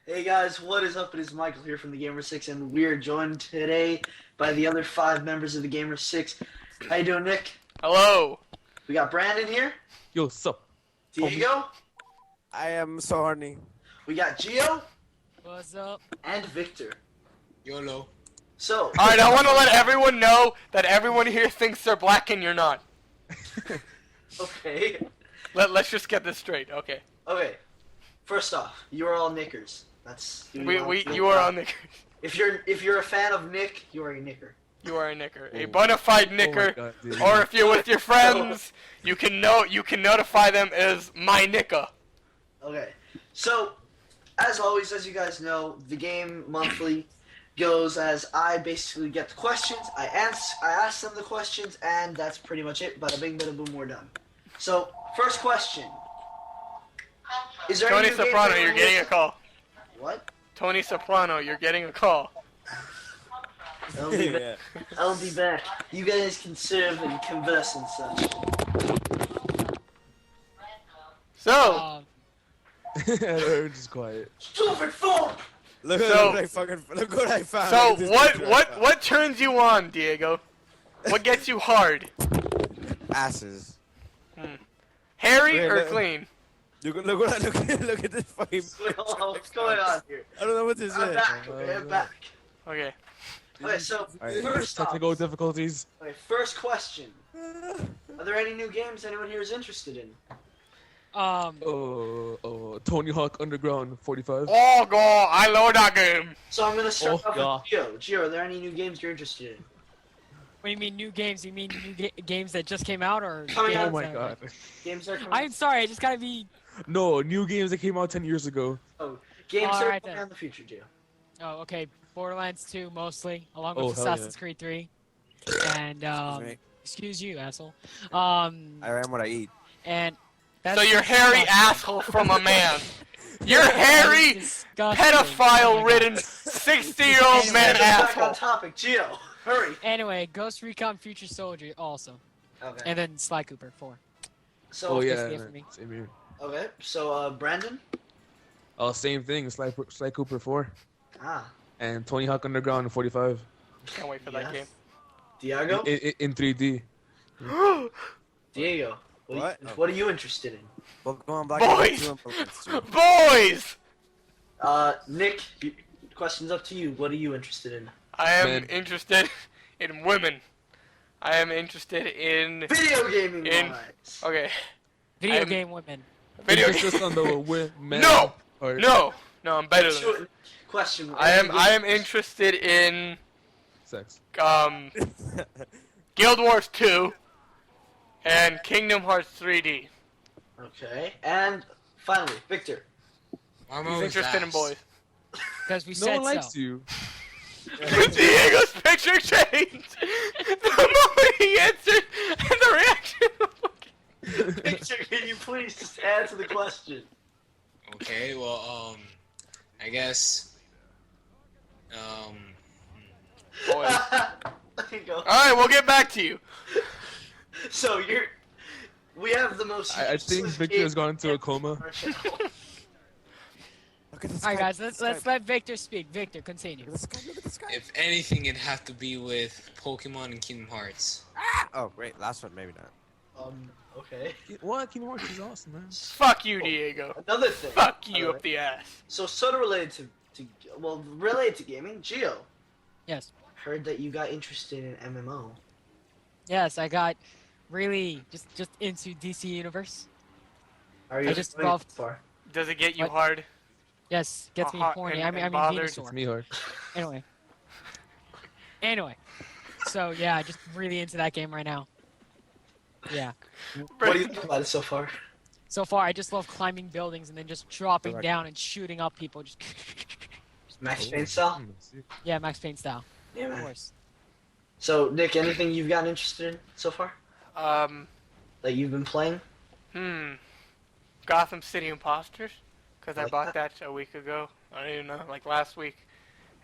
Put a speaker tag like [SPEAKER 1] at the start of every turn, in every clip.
[SPEAKER 1] Hey guys, what is up? It is Michael here from TheGamerSix, and we are joined today by the other 5 members of TheGamerSix. How you doing, Nick?
[SPEAKER 2] Hello.
[SPEAKER 1] We got Brandon here.
[SPEAKER 3] Yo, sup?
[SPEAKER 1] Diego.
[SPEAKER 4] I am so horny.
[SPEAKER 1] We got Gio
[SPEAKER 5] What's up?
[SPEAKER 1] and Victor.
[SPEAKER 6] YOLO.
[SPEAKER 1] So,
[SPEAKER 2] Alright, I want to let everyone know that everyone here thinks they're black and you're not.
[SPEAKER 1] okay.
[SPEAKER 2] Let's just get this straight. Okay.
[SPEAKER 1] Okay. First off, you are all Knickers.
[SPEAKER 2] You are on Knicker.
[SPEAKER 1] If you're a fan of Nick, you are a Knicker.
[SPEAKER 2] You are a Knicker. A bona fide Knicker.
[SPEAKER 3] God, dude.
[SPEAKER 2] Or if you're with your friends, you can notify them as my Nicka.
[SPEAKER 1] Okay. So, as always, as you guys know, the game monthly goes as I basically get the questions, I ask them the questions, and that's pretty much it. Bada bing, bada boom, we're done. So, first question. Is there
[SPEAKER 2] Tony
[SPEAKER 1] any new games
[SPEAKER 2] Soprano,
[SPEAKER 1] that
[SPEAKER 2] you're getting a call.
[SPEAKER 1] What?
[SPEAKER 2] Tony Soprano, you're getting a call.
[SPEAKER 1] I'll be back. I'll be back. You guys can serve and converse and such.
[SPEAKER 2] So,
[SPEAKER 3] Just quiet.
[SPEAKER 1] Stupid phone!
[SPEAKER 4] Look
[SPEAKER 2] So-
[SPEAKER 4] what I found.
[SPEAKER 2] so
[SPEAKER 4] Look at this picture I found.
[SPEAKER 2] what turns you on, Diego? What gets you hard?
[SPEAKER 4] Asses.
[SPEAKER 2] Hairy
[SPEAKER 4] Wait,
[SPEAKER 2] or
[SPEAKER 4] look-
[SPEAKER 2] clean?
[SPEAKER 4] Look at this fucking.
[SPEAKER 1] Wait, hold on, what's going on here?
[SPEAKER 4] I don't know what this
[SPEAKER 1] I'm
[SPEAKER 4] is.
[SPEAKER 1] back. Okay, I'm back.
[SPEAKER 2] Okay.
[SPEAKER 1] Okay, so
[SPEAKER 4] Alright.
[SPEAKER 1] first off,
[SPEAKER 3] Technical difficulties.
[SPEAKER 1] okay, first question. Are there any new games anyone here is interested in?
[SPEAKER 3] Tony Hawk Underground 45.
[SPEAKER 2] Oh god, I love that game.
[SPEAKER 1] So I'm gonna start
[SPEAKER 3] Oh,
[SPEAKER 1] off
[SPEAKER 3] God.
[SPEAKER 1] with Gio. Gio, are there any new games you're interested in?
[SPEAKER 5] What do you mean new games? You mean new games that just came out or
[SPEAKER 1] Coming
[SPEAKER 5] games
[SPEAKER 1] out.
[SPEAKER 3] Oh my
[SPEAKER 5] that-
[SPEAKER 3] god.
[SPEAKER 1] Games that are coming.
[SPEAKER 5] I'm sorry, I just gotta be.
[SPEAKER 3] No, new games that came out 10 years ago.
[SPEAKER 1] Games that are
[SPEAKER 5] Alright
[SPEAKER 1] coming
[SPEAKER 5] then.
[SPEAKER 1] out in the future, Gio.
[SPEAKER 5] Oh, okay. Borderlands 2 mostly, along
[SPEAKER 3] Oh,
[SPEAKER 5] with
[SPEAKER 3] hell
[SPEAKER 5] Assassin's Creed 3. And
[SPEAKER 4] me.
[SPEAKER 5] excuse you, asshole.
[SPEAKER 4] I am what I eat.
[SPEAKER 5] And
[SPEAKER 2] So you're hairy
[SPEAKER 5] disgusting.
[SPEAKER 2] asshole from a man. You're hairy,
[SPEAKER 5] Disgusting. Oh my
[SPEAKER 2] pedophile-ridden,
[SPEAKER 5] God.
[SPEAKER 2] 60-year-old man
[SPEAKER 1] Back on
[SPEAKER 2] asshole.
[SPEAKER 1] topic, Gio. Hurry.
[SPEAKER 5] Anyway, Ghost Recon Future Soldier also,
[SPEAKER 1] Okay.
[SPEAKER 5] and then Sly Cooper 4.
[SPEAKER 1] So
[SPEAKER 3] Oh yeah,
[SPEAKER 5] basically it for me.
[SPEAKER 3] same here.
[SPEAKER 1] okay. So Brandon.
[SPEAKER 3] Same thing. Sly Cooper 4
[SPEAKER 1] Ah.
[SPEAKER 3] and Tony Hawk Underground 45
[SPEAKER 2] Can't wait for that
[SPEAKER 1] Yes.
[SPEAKER 2] game.
[SPEAKER 1] Diego.
[SPEAKER 3] in 3D.
[SPEAKER 1] Diego.
[SPEAKER 4] What?
[SPEAKER 1] What are you interested in?
[SPEAKER 4] Pokemon Black
[SPEAKER 2] Boys!
[SPEAKER 4] and White 2
[SPEAKER 2] Boys!
[SPEAKER 1] Nick. Question's up to you. What are you interested in?
[SPEAKER 2] I am
[SPEAKER 3] Man.
[SPEAKER 2] interested in women. I am interested in...
[SPEAKER 1] Video gaming
[SPEAKER 2] In-
[SPEAKER 1] wise.
[SPEAKER 2] Okay.
[SPEAKER 5] Video
[SPEAKER 2] I'm-
[SPEAKER 5] game women.
[SPEAKER 2] Video
[SPEAKER 3] Emphasis
[SPEAKER 2] game.
[SPEAKER 3] on the women.
[SPEAKER 2] No!
[SPEAKER 3] Or,
[SPEAKER 2] No! No, I'm better than this.
[SPEAKER 1] Question. Question.
[SPEAKER 2] I am interested in...
[SPEAKER 3] Sex.
[SPEAKER 2] Guild Wars 2 and Kingdom Hearts 3D.
[SPEAKER 1] Okay. And finally, Victor.
[SPEAKER 6] I'm
[SPEAKER 2] He's
[SPEAKER 6] always
[SPEAKER 2] interested in
[SPEAKER 6] asked.
[SPEAKER 2] boys.
[SPEAKER 5] Because we
[SPEAKER 3] No
[SPEAKER 5] said
[SPEAKER 3] one likes
[SPEAKER 5] so.
[SPEAKER 3] you.
[SPEAKER 2] Diego's picture changed! The moment he answered, and the reaction...
[SPEAKER 1] Victor, can you please just answer the question?
[SPEAKER 6] Okay, well, I guess,
[SPEAKER 2] Boys.
[SPEAKER 1] There you go.
[SPEAKER 2] Alright, we'll get back to you.
[SPEAKER 1] So we have the most.
[SPEAKER 3] I think
[SPEAKER 1] useless
[SPEAKER 3] Victor has
[SPEAKER 1] game
[SPEAKER 3] gone into a
[SPEAKER 1] on
[SPEAKER 3] coma.
[SPEAKER 1] our channel.
[SPEAKER 4] Look at this
[SPEAKER 5] All right,
[SPEAKER 4] guy.
[SPEAKER 5] guys, let's let Victor speak. Victor, continue.
[SPEAKER 4] Look at this guy. Look at this guy.
[SPEAKER 6] if anything, it'd have to be with Pokemon and Kingdom Hearts.
[SPEAKER 4] Oh, wait. Last one, maybe not.
[SPEAKER 1] Okay.
[SPEAKER 3] What? Kingdom Hearts is awesome, man.
[SPEAKER 2] Fuck you, Diego.
[SPEAKER 1] Another thing.
[SPEAKER 2] Fuck you
[SPEAKER 1] Alright.
[SPEAKER 2] up the ass.
[SPEAKER 1] So sort of related related to gaming. Gio,
[SPEAKER 5] Yes.
[SPEAKER 1] heard that you got interested in MMO.
[SPEAKER 5] Yes, I got really just into DC Universe.
[SPEAKER 1] Are you
[SPEAKER 5] I just
[SPEAKER 1] enjoying it
[SPEAKER 5] loved-
[SPEAKER 1] so far?
[SPEAKER 2] Does it get you
[SPEAKER 5] What?
[SPEAKER 2] hard?
[SPEAKER 5] Yes, gets me
[SPEAKER 2] Hot
[SPEAKER 5] horny.
[SPEAKER 2] and-
[SPEAKER 5] I mean
[SPEAKER 2] and bothered.
[SPEAKER 5] Venusaur.
[SPEAKER 3] It's me hard.
[SPEAKER 5] Anyway. So yeah, just really into that game right now. Yeah.
[SPEAKER 1] What do you think about it so far?
[SPEAKER 5] So far, I just love climbing buildings and then just dropping
[SPEAKER 4] Correct.
[SPEAKER 5] down and shooting up people. Just
[SPEAKER 1] Max Payne style?
[SPEAKER 5] yeah, Max Payne style,
[SPEAKER 1] Yeah,
[SPEAKER 5] of
[SPEAKER 1] man.
[SPEAKER 5] course.
[SPEAKER 1] So Nick, anything you've gotten interested in so far that you've been playing?
[SPEAKER 2] Gotham City Imposters, because I
[SPEAKER 1] Like
[SPEAKER 2] bought that a week ago. I don't even know, like last week.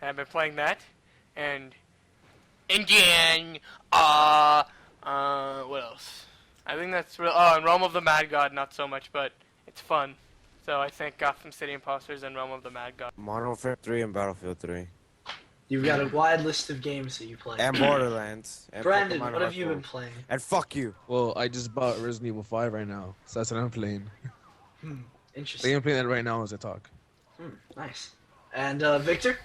[SPEAKER 2] And I've been playing that, and again, what else? I think that's real. Oh, and Realm of the Mad God, not so much, but it's fun. So I think Gotham City Imposters and Realm of the Mad God.
[SPEAKER 4] Modern Warfare 3 and Battlefield 3.
[SPEAKER 1] You've got a wide list of games that you play.
[SPEAKER 4] And Borderlands. And
[SPEAKER 1] Brandon,
[SPEAKER 4] Pokemon
[SPEAKER 1] what have you
[SPEAKER 4] Hardcore.
[SPEAKER 1] been playing?
[SPEAKER 4] And fuck you.
[SPEAKER 3] Well, I just bought Resident Evil 5 right now, so that's what I'm playing. I
[SPEAKER 1] Interesting.
[SPEAKER 3] think I'm playing that right now as I talk.
[SPEAKER 1] Nice. And Victor?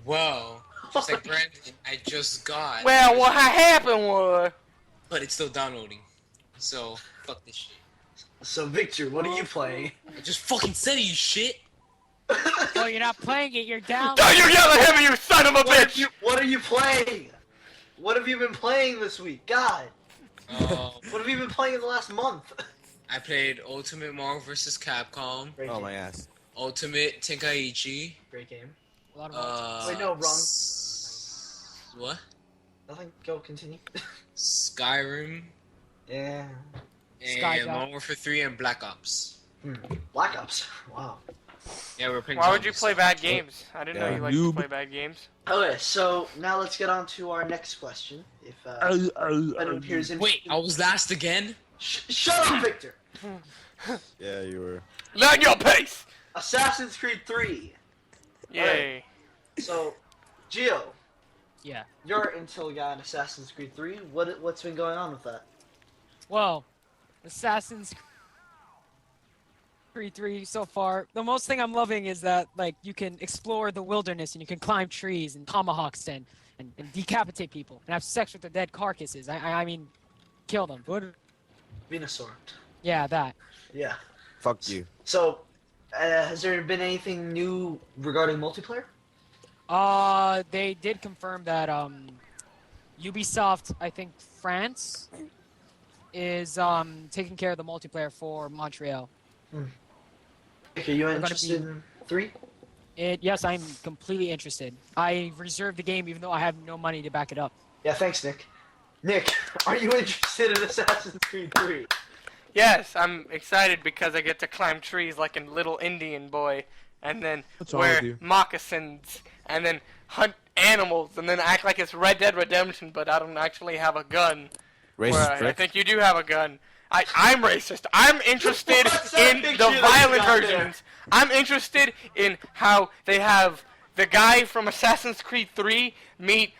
[SPEAKER 6] Well, just like Brandon, I just got.
[SPEAKER 2] Well, what happened was.
[SPEAKER 6] But it's still downloading. So, fuck this shit.
[SPEAKER 1] So Victor, what are you playing?
[SPEAKER 6] I just fucking said it, you shit!
[SPEAKER 5] Well, you're not playing it. You're down.
[SPEAKER 2] Don't you yell at him, you son of a bitch!
[SPEAKER 1] What are you playing? What have you been playing this week? God, what have you been playing in the last month?
[SPEAKER 6] I played Ultimate Marvel vs. Capcom,
[SPEAKER 1] Great
[SPEAKER 4] Oh
[SPEAKER 1] game.
[SPEAKER 4] my ass.
[SPEAKER 6] Ultimate Tenkaichi,
[SPEAKER 1] Great game.
[SPEAKER 5] A lot of
[SPEAKER 1] Wait, no, wrong.
[SPEAKER 6] What?
[SPEAKER 1] Nothing. Go continue.
[SPEAKER 6] Skyrim,
[SPEAKER 1] Yeah.
[SPEAKER 6] and
[SPEAKER 5] Skyrim.
[SPEAKER 6] Modern Warfare 3 and Black Ops.
[SPEAKER 1] Black Ops. Wow.
[SPEAKER 6] Yeah, we're playing.
[SPEAKER 2] Why would you
[SPEAKER 6] zombies.
[SPEAKER 2] play bad games? I didn't know
[SPEAKER 4] Yeah.
[SPEAKER 2] you liked to
[SPEAKER 3] Noob.
[SPEAKER 2] play bad games.
[SPEAKER 1] Okay, so now let's get on to our next question. If anyone here is
[SPEAKER 6] Wait,
[SPEAKER 1] interested.
[SPEAKER 6] I was last again?
[SPEAKER 1] Shut up, Victor.
[SPEAKER 4] Yeah, you were.
[SPEAKER 2] Learn your pace!
[SPEAKER 1] Assassin's Creed 3.
[SPEAKER 2] Yay.
[SPEAKER 1] So, Gio,
[SPEAKER 5] Yeah.
[SPEAKER 1] you're Intel guy in Assassin's Creed 3. What's been going on with that?
[SPEAKER 5] Well, Assassin's Creed 3 so far. The most thing I'm loving is that like you can explore the wilderness and you can climb trees and tomahawks and decapitate people and have sex with their dead carcasses. I mean, kill them.
[SPEAKER 3] What?
[SPEAKER 1] Venusaur.
[SPEAKER 5] Yeah, that.
[SPEAKER 1] Yeah.
[SPEAKER 4] Fuck you.
[SPEAKER 1] So, has there been anything new regarding multiplayer?
[SPEAKER 5] They did confirm that Ubisoft, I think France, is taking care of the multiplayer for Montreal.
[SPEAKER 1] Okay, you
[SPEAKER 5] gonna
[SPEAKER 1] interested
[SPEAKER 5] be-
[SPEAKER 1] in 3?
[SPEAKER 5] Yes, I'm completely interested. I reserved the game even though I have no money to back it up.
[SPEAKER 1] Yeah, thanks, Nick. Nick, are you interested in Assassin's Creed 3?
[SPEAKER 2] Yes, I'm excited because I get to climb trees like a little Indian boy, and then
[SPEAKER 3] What's wrong with
[SPEAKER 2] wear
[SPEAKER 3] you?
[SPEAKER 2] moccasins, and then hunt animals, and then act like it's Red Dead Redemption, but I don't actually have a gun.
[SPEAKER 4] Racist
[SPEAKER 2] Where I
[SPEAKER 4] prick.
[SPEAKER 2] think you do have a gun. I'm racist. I'm interested
[SPEAKER 1] What's that
[SPEAKER 2] in
[SPEAKER 1] picture
[SPEAKER 2] the
[SPEAKER 1] that you
[SPEAKER 2] violent
[SPEAKER 1] got there?
[SPEAKER 2] versions. I'm interested in how they have the guy from Assassin's Creed 3 meet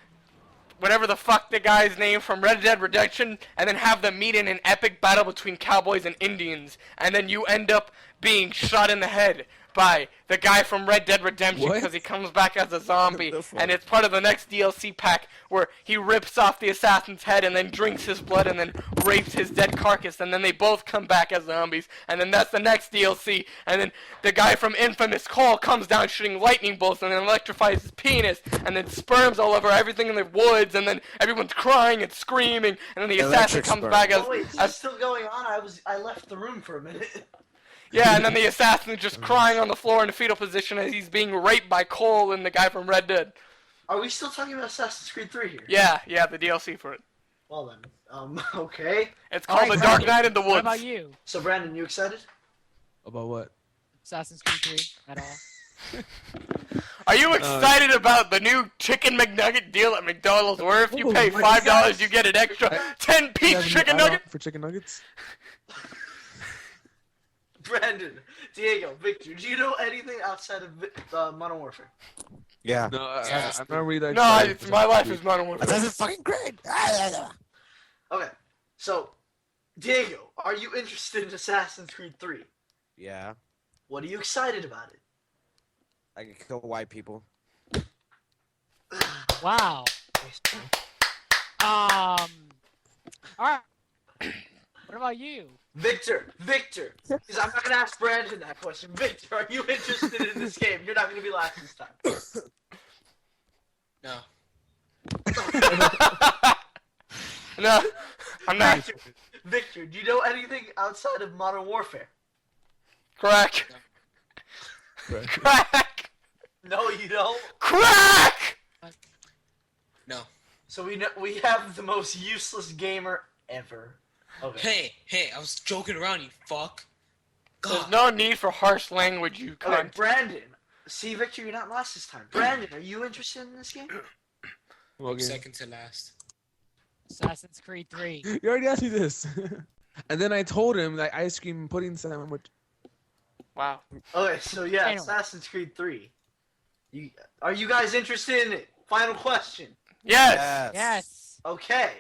[SPEAKER 2] whatever the fuck the guy's name from Red Dead Redemption, and then have them meet in an epic battle between cowboys and Indians, and then you end up being shot in the head by the guy from Red Dead Redemption
[SPEAKER 3] What?
[SPEAKER 2] because he comes back as a zombie,
[SPEAKER 4] The fuck?
[SPEAKER 2] and it's part of the next DLC pack where he rips off the assassin's head and then drinks his blood and then rapes his dead carcass, and then they both come back as zombies, and then that's the next DLC, and then the guy from Infamous Call comes down shooting lightning bolts and then electrifies his penis, and then sperms all over everything in the woods, and then everyone's crying and screaming, and then the assassin
[SPEAKER 4] Electric
[SPEAKER 2] comes
[SPEAKER 4] sperm.
[SPEAKER 2] back as,
[SPEAKER 1] Oh, wait, is this
[SPEAKER 2] as
[SPEAKER 1] still going on? I left the room for a minute.
[SPEAKER 2] yeah, and then the assassin's just crying on the floor in a fetal position as he's being raped by Cole and the guy from Red Dead.
[SPEAKER 1] Are we still talking about Assassin's Creed 3 here?
[SPEAKER 2] Yeah, the DLC for it.
[SPEAKER 1] Well then, okay.
[SPEAKER 2] It's called
[SPEAKER 5] Alright,
[SPEAKER 2] The Dark
[SPEAKER 5] Brandon,
[SPEAKER 2] Knight in the Woods.
[SPEAKER 5] What about you?
[SPEAKER 1] So Brandon, you excited?
[SPEAKER 3] About what?
[SPEAKER 5] Assassin's Creed 3 at all?
[SPEAKER 2] Are you excited about the new Chicken McNugget deal at McDonald's where if you
[SPEAKER 3] Oh
[SPEAKER 2] pay
[SPEAKER 3] my
[SPEAKER 2] $5 you get an extra 10-piece
[SPEAKER 3] You have any
[SPEAKER 2] chicken
[SPEAKER 3] add-on
[SPEAKER 2] nugget?
[SPEAKER 3] for chicken nuggets?
[SPEAKER 1] Brandon, Diego, Victor, do you know anything outside of Modern Warfare?
[SPEAKER 4] Yeah.
[SPEAKER 3] No, I'm not really that
[SPEAKER 2] No,
[SPEAKER 3] excited
[SPEAKER 2] it's
[SPEAKER 3] for
[SPEAKER 2] my
[SPEAKER 3] Assassin's
[SPEAKER 2] life
[SPEAKER 3] Creed.
[SPEAKER 2] is Modern Warfare.
[SPEAKER 4] That's fucking great.
[SPEAKER 1] Okay, so Diego, are you interested in Assassin's Creed 3?
[SPEAKER 4] Yeah.
[SPEAKER 1] What are you excited about it?
[SPEAKER 4] I can kill white people.
[SPEAKER 5] Wow. All right. What about you?
[SPEAKER 1] Victor, because I'm not gonna ask Brandon that question. Victor, are you interested in this game? You're not gonna be last this time.
[SPEAKER 6] No.
[SPEAKER 2] No, I'm not.
[SPEAKER 1] Victor, do you know anything outside of Modern Warfare?
[SPEAKER 2] Crack.
[SPEAKER 3] Right.
[SPEAKER 2] Crack.
[SPEAKER 1] No, you don't.
[SPEAKER 2] Crack!
[SPEAKER 6] No.
[SPEAKER 1] So we have the most useless gamer ever. Okay.
[SPEAKER 6] Hey, I was joking around, you fuck.
[SPEAKER 2] There's
[SPEAKER 6] God.
[SPEAKER 2] no need for harsh language, you
[SPEAKER 1] Okay,
[SPEAKER 2] cunt.
[SPEAKER 1] Brandon. See, Victor, you're not last this time. Brandon, are you interested in this game?
[SPEAKER 3] Okay.
[SPEAKER 6] Second to last.
[SPEAKER 5] Assassin's Creed 3.
[SPEAKER 3] You already asked me this. And then I told him that ice cream pudding sandwich.
[SPEAKER 2] Wow.
[SPEAKER 1] Okay, so yeah,
[SPEAKER 5] Anyway.
[SPEAKER 1] Assassin's Creed 3. Are you guys interested in it? Final question.
[SPEAKER 2] Yes.
[SPEAKER 5] Yes.
[SPEAKER 1] Okay.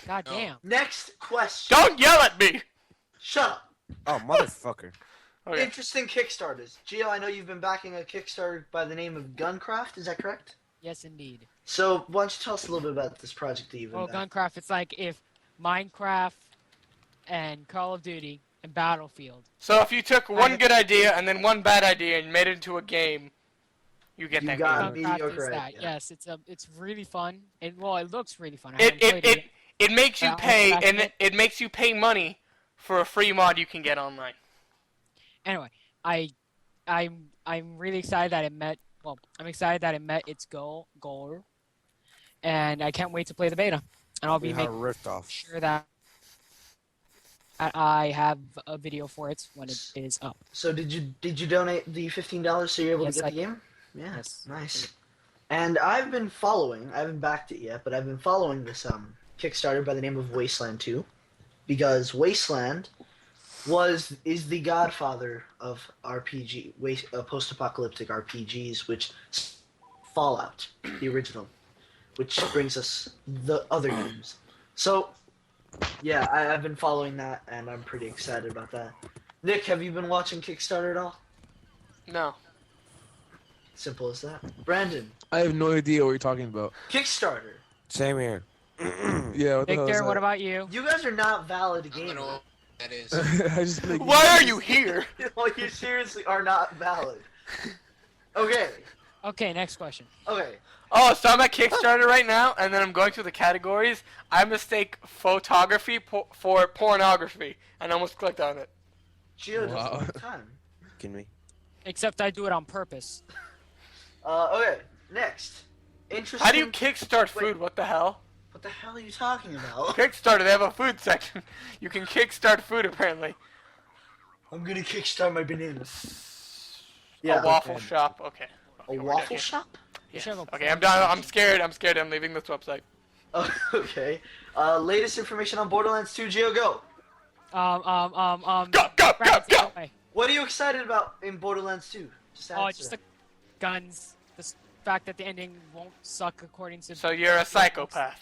[SPEAKER 5] God
[SPEAKER 6] No.
[SPEAKER 5] damn.
[SPEAKER 1] Next question.
[SPEAKER 2] Don't yell at me.
[SPEAKER 1] Shut up.
[SPEAKER 4] Oh, motherfucker.
[SPEAKER 2] Okay.
[SPEAKER 1] Interesting Kickstarters. Gio, I know you've been backing a Kickstarter by the name of Guncraft. Is that correct?
[SPEAKER 5] Yes, indeed.
[SPEAKER 1] So why don't you tell us a little bit about this project that you've been
[SPEAKER 5] Well,
[SPEAKER 1] backing?
[SPEAKER 5] Guncraft, it's like if Minecraft and Call of Duty and Battlefield.
[SPEAKER 2] So if you took one good idea and then one bad idea and made it into a game, you get
[SPEAKER 1] You
[SPEAKER 2] that
[SPEAKER 1] got
[SPEAKER 2] game.
[SPEAKER 1] it.
[SPEAKER 5] Guncraft
[SPEAKER 1] mediocre
[SPEAKER 5] is that.
[SPEAKER 1] idea.
[SPEAKER 5] Yes, it's really fun. It looks really fun. I
[SPEAKER 2] It
[SPEAKER 5] haven't played
[SPEAKER 2] it,
[SPEAKER 5] yet.
[SPEAKER 2] it makes you
[SPEAKER 5] I'll
[SPEAKER 2] pay
[SPEAKER 5] back
[SPEAKER 2] and
[SPEAKER 5] it.
[SPEAKER 2] it makes you pay money for a free mod you can get online.
[SPEAKER 5] Anyway, I'm really excited that it met. Well, I'm excited that it met its goal, and I can't wait to play the beta. And I'll be
[SPEAKER 4] We had a
[SPEAKER 5] making
[SPEAKER 4] rift off.
[SPEAKER 5] sure that I have a video for it when it is up.
[SPEAKER 1] So did you donate the $15 so you're able
[SPEAKER 5] Yes,
[SPEAKER 1] to get
[SPEAKER 5] I
[SPEAKER 1] the game? Yeah.
[SPEAKER 5] Yes.
[SPEAKER 1] Nice. And I've been following. I haven't backed it yet, but I've been following this Kickstarter by the name of Wasteland 2, because Wasteland is the godfather of post-apocalyptic RPGs, which Fallout, the original, which brings us the other games. So, yeah, I've been following that, and I'm pretty excited about that. Nick, have you been watching Kickstarter at all?
[SPEAKER 2] No.
[SPEAKER 1] Simple as that. Brandon,
[SPEAKER 3] I have no idea what you're talking about.
[SPEAKER 1] Kickstarter.
[SPEAKER 4] Same here.
[SPEAKER 3] Yeah, what the hell is
[SPEAKER 5] Victor, what
[SPEAKER 3] that?
[SPEAKER 5] about you?
[SPEAKER 1] You guys are not valid
[SPEAKER 6] I don't know
[SPEAKER 1] gamers.
[SPEAKER 6] what that is.
[SPEAKER 3] I just like,
[SPEAKER 2] Why are you here?
[SPEAKER 1] Well, you seriously are not valid. Okay.
[SPEAKER 5] Okay, next question.
[SPEAKER 1] Okay.
[SPEAKER 2] Oh, so I'm at Kickstarter right now, and then I'm going through the categories. I mistake photography for pornography, and almost clicked on it.
[SPEAKER 1] Gio does it
[SPEAKER 3] Wow.
[SPEAKER 1] all the time.
[SPEAKER 4] Kidding me?
[SPEAKER 5] Except I do it on purpose.
[SPEAKER 1] Okay. Next. Interesting.
[SPEAKER 2] How do you kickstart
[SPEAKER 1] Wait.
[SPEAKER 2] food? What the hell?
[SPEAKER 1] What the hell are you talking about?
[SPEAKER 2] Kickstarter, they have a food section. You can kickstart food apparently.
[SPEAKER 1] I'm gonna kickstart my bananas.
[SPEAKER 2] A waffle shop. Okay.
[SPEAKER 1] A
[SPEAKER 2] Okay, we're
[SPEAKER 1] waffle
[SPEAKER 2] done.
[SPEAKER 1] shop?
[SPEAKER 2] Yeah.
[SPEAKER 5] Should have a
[SPEAKER 2] Okay, I'm done. I'm scared. I'm leaving this website.
[SPEAKER 1] Oh, okay. Latest information on Borderlands 2. Gio, go.
[SPEAKER 2] Go!
[SPEAKER 5] Brandon, take it away.
[SPEAKER 1] What are you excited about in Borderlands 2? Just
[SPEAKER 5] Oh,
[SPEAKER 1] answer.
[SPEAKER 5] just the guns. The fact that the ending won't suck according to
[SPEAKER 2] So you're a psychopath.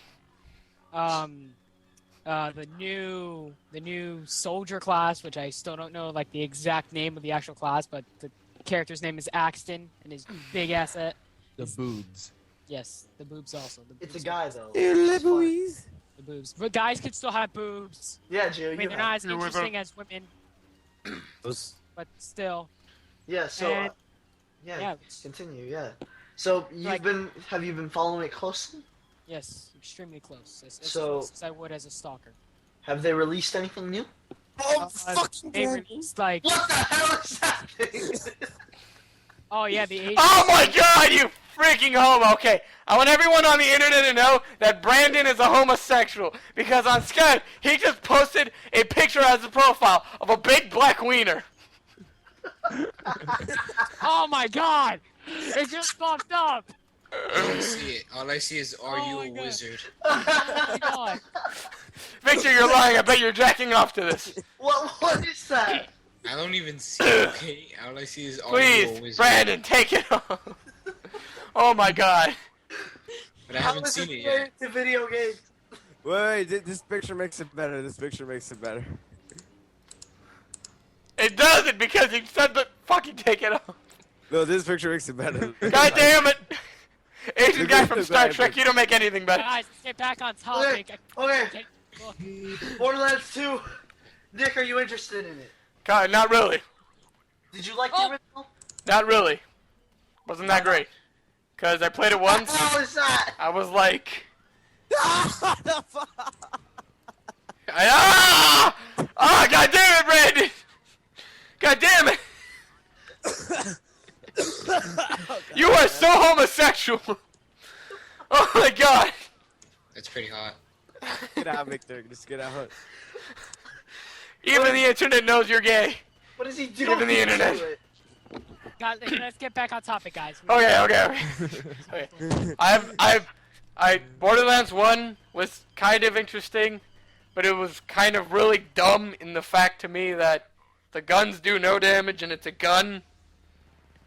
[SPEAKER 5] the new soldier class, which I still don't know like the exact name of the actual class, but the character's name is Axton, and his big asset.
[SPEAKER 3] the boobs.
[SPEAKER 5] Yes, the boobs also. The
[SPEAKER 1] It's a
[SPEAKER 5] boobs
[SPEAKER 1] guy, though.
[SPEAKER 5] The boobs, but guys can still have boobs.
[SPEAKER 1] Yeah, Gio,
[SPEAKER 5] I mean,
[SPEAKER 1] you
[SPEAKER 5] they're
[SPEAKER 1] have.
[SPEAKER 5] not as
[SPEAKER 2] You're with
[SPEAKER 5] interesting as women,
[SPEAKER 4] Those
[SPEAKER 5] but still.
[SPEAKER 1] Yeah, so,
[SPEAKER 5] And-
[SPEAKER 1] yeah,
[SPEAKER 5] Yeah. it's-
[SPEAKER 1] continue, yeah. So, have you been following it closely?
[SPEAKER 5] Yes, extremely close. As
[SPEAKER 1] So-
[SPEAKER 5] close as I would as a stalker.
[SPEAKER 1] Have they released anything new?
[SPEAKER 4] Oh, fucking
[SPEAKER 5] They
[SPEAKER 4] God.
[SPEAKER 5] released like,
[SPEAKER 1] What the hell is happening?
[SPEAKER 5] oh yeah, the Asian.
[SPEAKER 2] Oh my god, you freaking homo! Okay, I want everyone on the internet to know that Brandon is a homosexual because on Skype he just posted a picture as a profile of a big black wiener.
[SPEAKER 5] Oh my god! It just popped up!
[SPEAKER 6] I don't see it. All I see is, are
[SPEAKER 5] Oh
[SPEAKER 6] you
[SPEAKER 5] my
[SPEAKER 6] a
[SPEAKER 5] God.
[SPEAKER 6] wizard?
[SPEAKER 5] Oh my god!
[SPEAKER 2] Victor, you're lying. I bet you're jacking off to this.
[SPEAKER 1] What is that?
[SPEAKER 6] I don't even see it, okay? All I see is, are you a
[SPEAKER 2] Please,
[SPEAKER 6] wizard?
[SPEAKER 2] Brandon, take it off. Oh my god.
[SPEAKER 6] But I
[SPEAKER 1] How
[SPEAKER 6] haven't
[SPEAKER 1] is
[SPEAKER 6] seen
[SPEAKER 1] it
[SPEAKER 6] it yet.
[SPEAKER 1] the video game?
[SPEAKER 4] Wait, this picture makes it better. This picture makes it better.
[SPEAKER 2] It doesn't because you said to fucking take it off.
[SPEAKER 4] No, this picture makes it better.
[SPEAKER 2] God damn it. Asian
[SPEAKER 4] Look
[SPEAKER 2] guy
[SPEAKER 4] at
[SPEAKER 2] from
[SPEAKER 4] the
[SPEAKER 2] Star
[SPEAKER 4] guy,
[SPEAKER 2] Trek, you don't make anything better.
[SPEAKER 5] Guys, let's get back on
[SPEAKER 1] Okay,
[SPEAKER 5] topic.
[SPEAKER 1] okay.
[SPEAKER 5] Look,
[SPEAKER 1] Borderlands 2. Nick, are you interested in it?
[SPEAKER 2] God, not really.
[SPEAKER 1] Did you like the
[SPEAKER 5] Oh.
[SPEAKER 1] original?
[SPEAKER 2] Not really. Wasn't that great. Because I played it once.
[SPEAKER 1] What the hell is that?
[SPEAKER 2] I was like,
[SPEAKER 4] The fuck?
[SPEAKER 2] ah! Ah, god damn it, Brandon! God damn it! You are so homosexual! Oh my god!
[SPEAKER 6] That's pretty hot.
[SPEAKER 4] Get out, Victor. Just get out.
[SPEAKER 2] Even the internet knows you're gay.
[SPEAKER 1] What is he doing?
[SPEAKER 2] Even the internet.
[SPEAKER 1] to it?
[SPEAKER 5] guys, let's get back on topic, guys.
[SPEAKER 2] Okay. Okay. Borderlands 1 was kind of interesting, but it was kind of really dumb in the fact to me that the guns do no damage and it's a gun,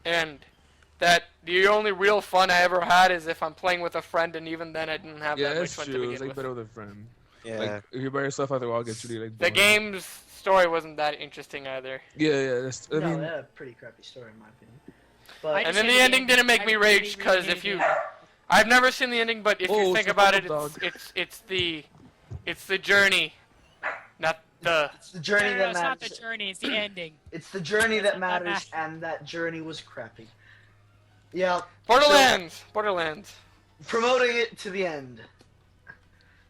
[SPEAKER 2] and that the only real fun I ever had is if I'm playing with a friend, and even then I didn't have
[SPEAKER 3] Yeah,
[SPEAKER 2] that
[SPEAKER 3] that's
[SPEAKER 2] much fun to
[SPEAKER 3] true.
[SPEAKER 2] begin
[SPEAKER 3] It's like
[SPEAKER 2] with.
[SPEAKER 3] better with a friend.
[SPEAKER 4] Yeah.
[SPEAKER 3] Like if you're by yourself after a while, it gets really like
[SPEAKER 2] The
[SPEAKER 3] boring.
[SPEAKER 2] game's story wasn't that interesting either.
[SPEAKER 3] Yeah. That's, I
[SPEAKER 1] No,
[SPEAKER 3] mean,
[SPEAKER 1] they had a pretty crappy story in my opinion. But
[SPEAKER 5] I
[SPEAKER 2] And
[SPEAKER 5] just
[SPEAKER 2] then
[SPEAKER 5] hate
[SPEAKER 2] the ending didn't make me
[SPEAKER 5] really,
[SPEAKER 2] rage,
[SPEAKER 5] really
[SPEAKER 2] because
[SPEAKER 5] hate
[SPEAKER 2] if you,
[SPEAKER 5] the ending.
[SPEAKER 2] I've never seen the ending, but if you
[SPEAKER 3] Oh,
[SPEAKER 2] think
[SPEAKER 3] shut
[SPEAKER 2] about
[SPEAKER 3] up,
[SPEAKER 2] it,
[SPEAKER 3] dog.
[SPEAKER 2] it's the journey, not the.
[SPEAKER 1] it's the journey
[SPEAKER 5] No,
[SPEAKER 1] that
[SPEAKER 5] it's not
[SPEAKER 1] matters.
[SPEAKER 5] the journey, it's the ending.
[SPEAKER 1] It's the journey that
[SPEAKER 5] That
[SPEAKER 1] matters,
[SPEAKER 5] matters.
[SPEAKER 1] and that journey was crappy. Yeah,
[SPEAKER 2] Borderlands.
[SPEAKER 1] promoting it to the end.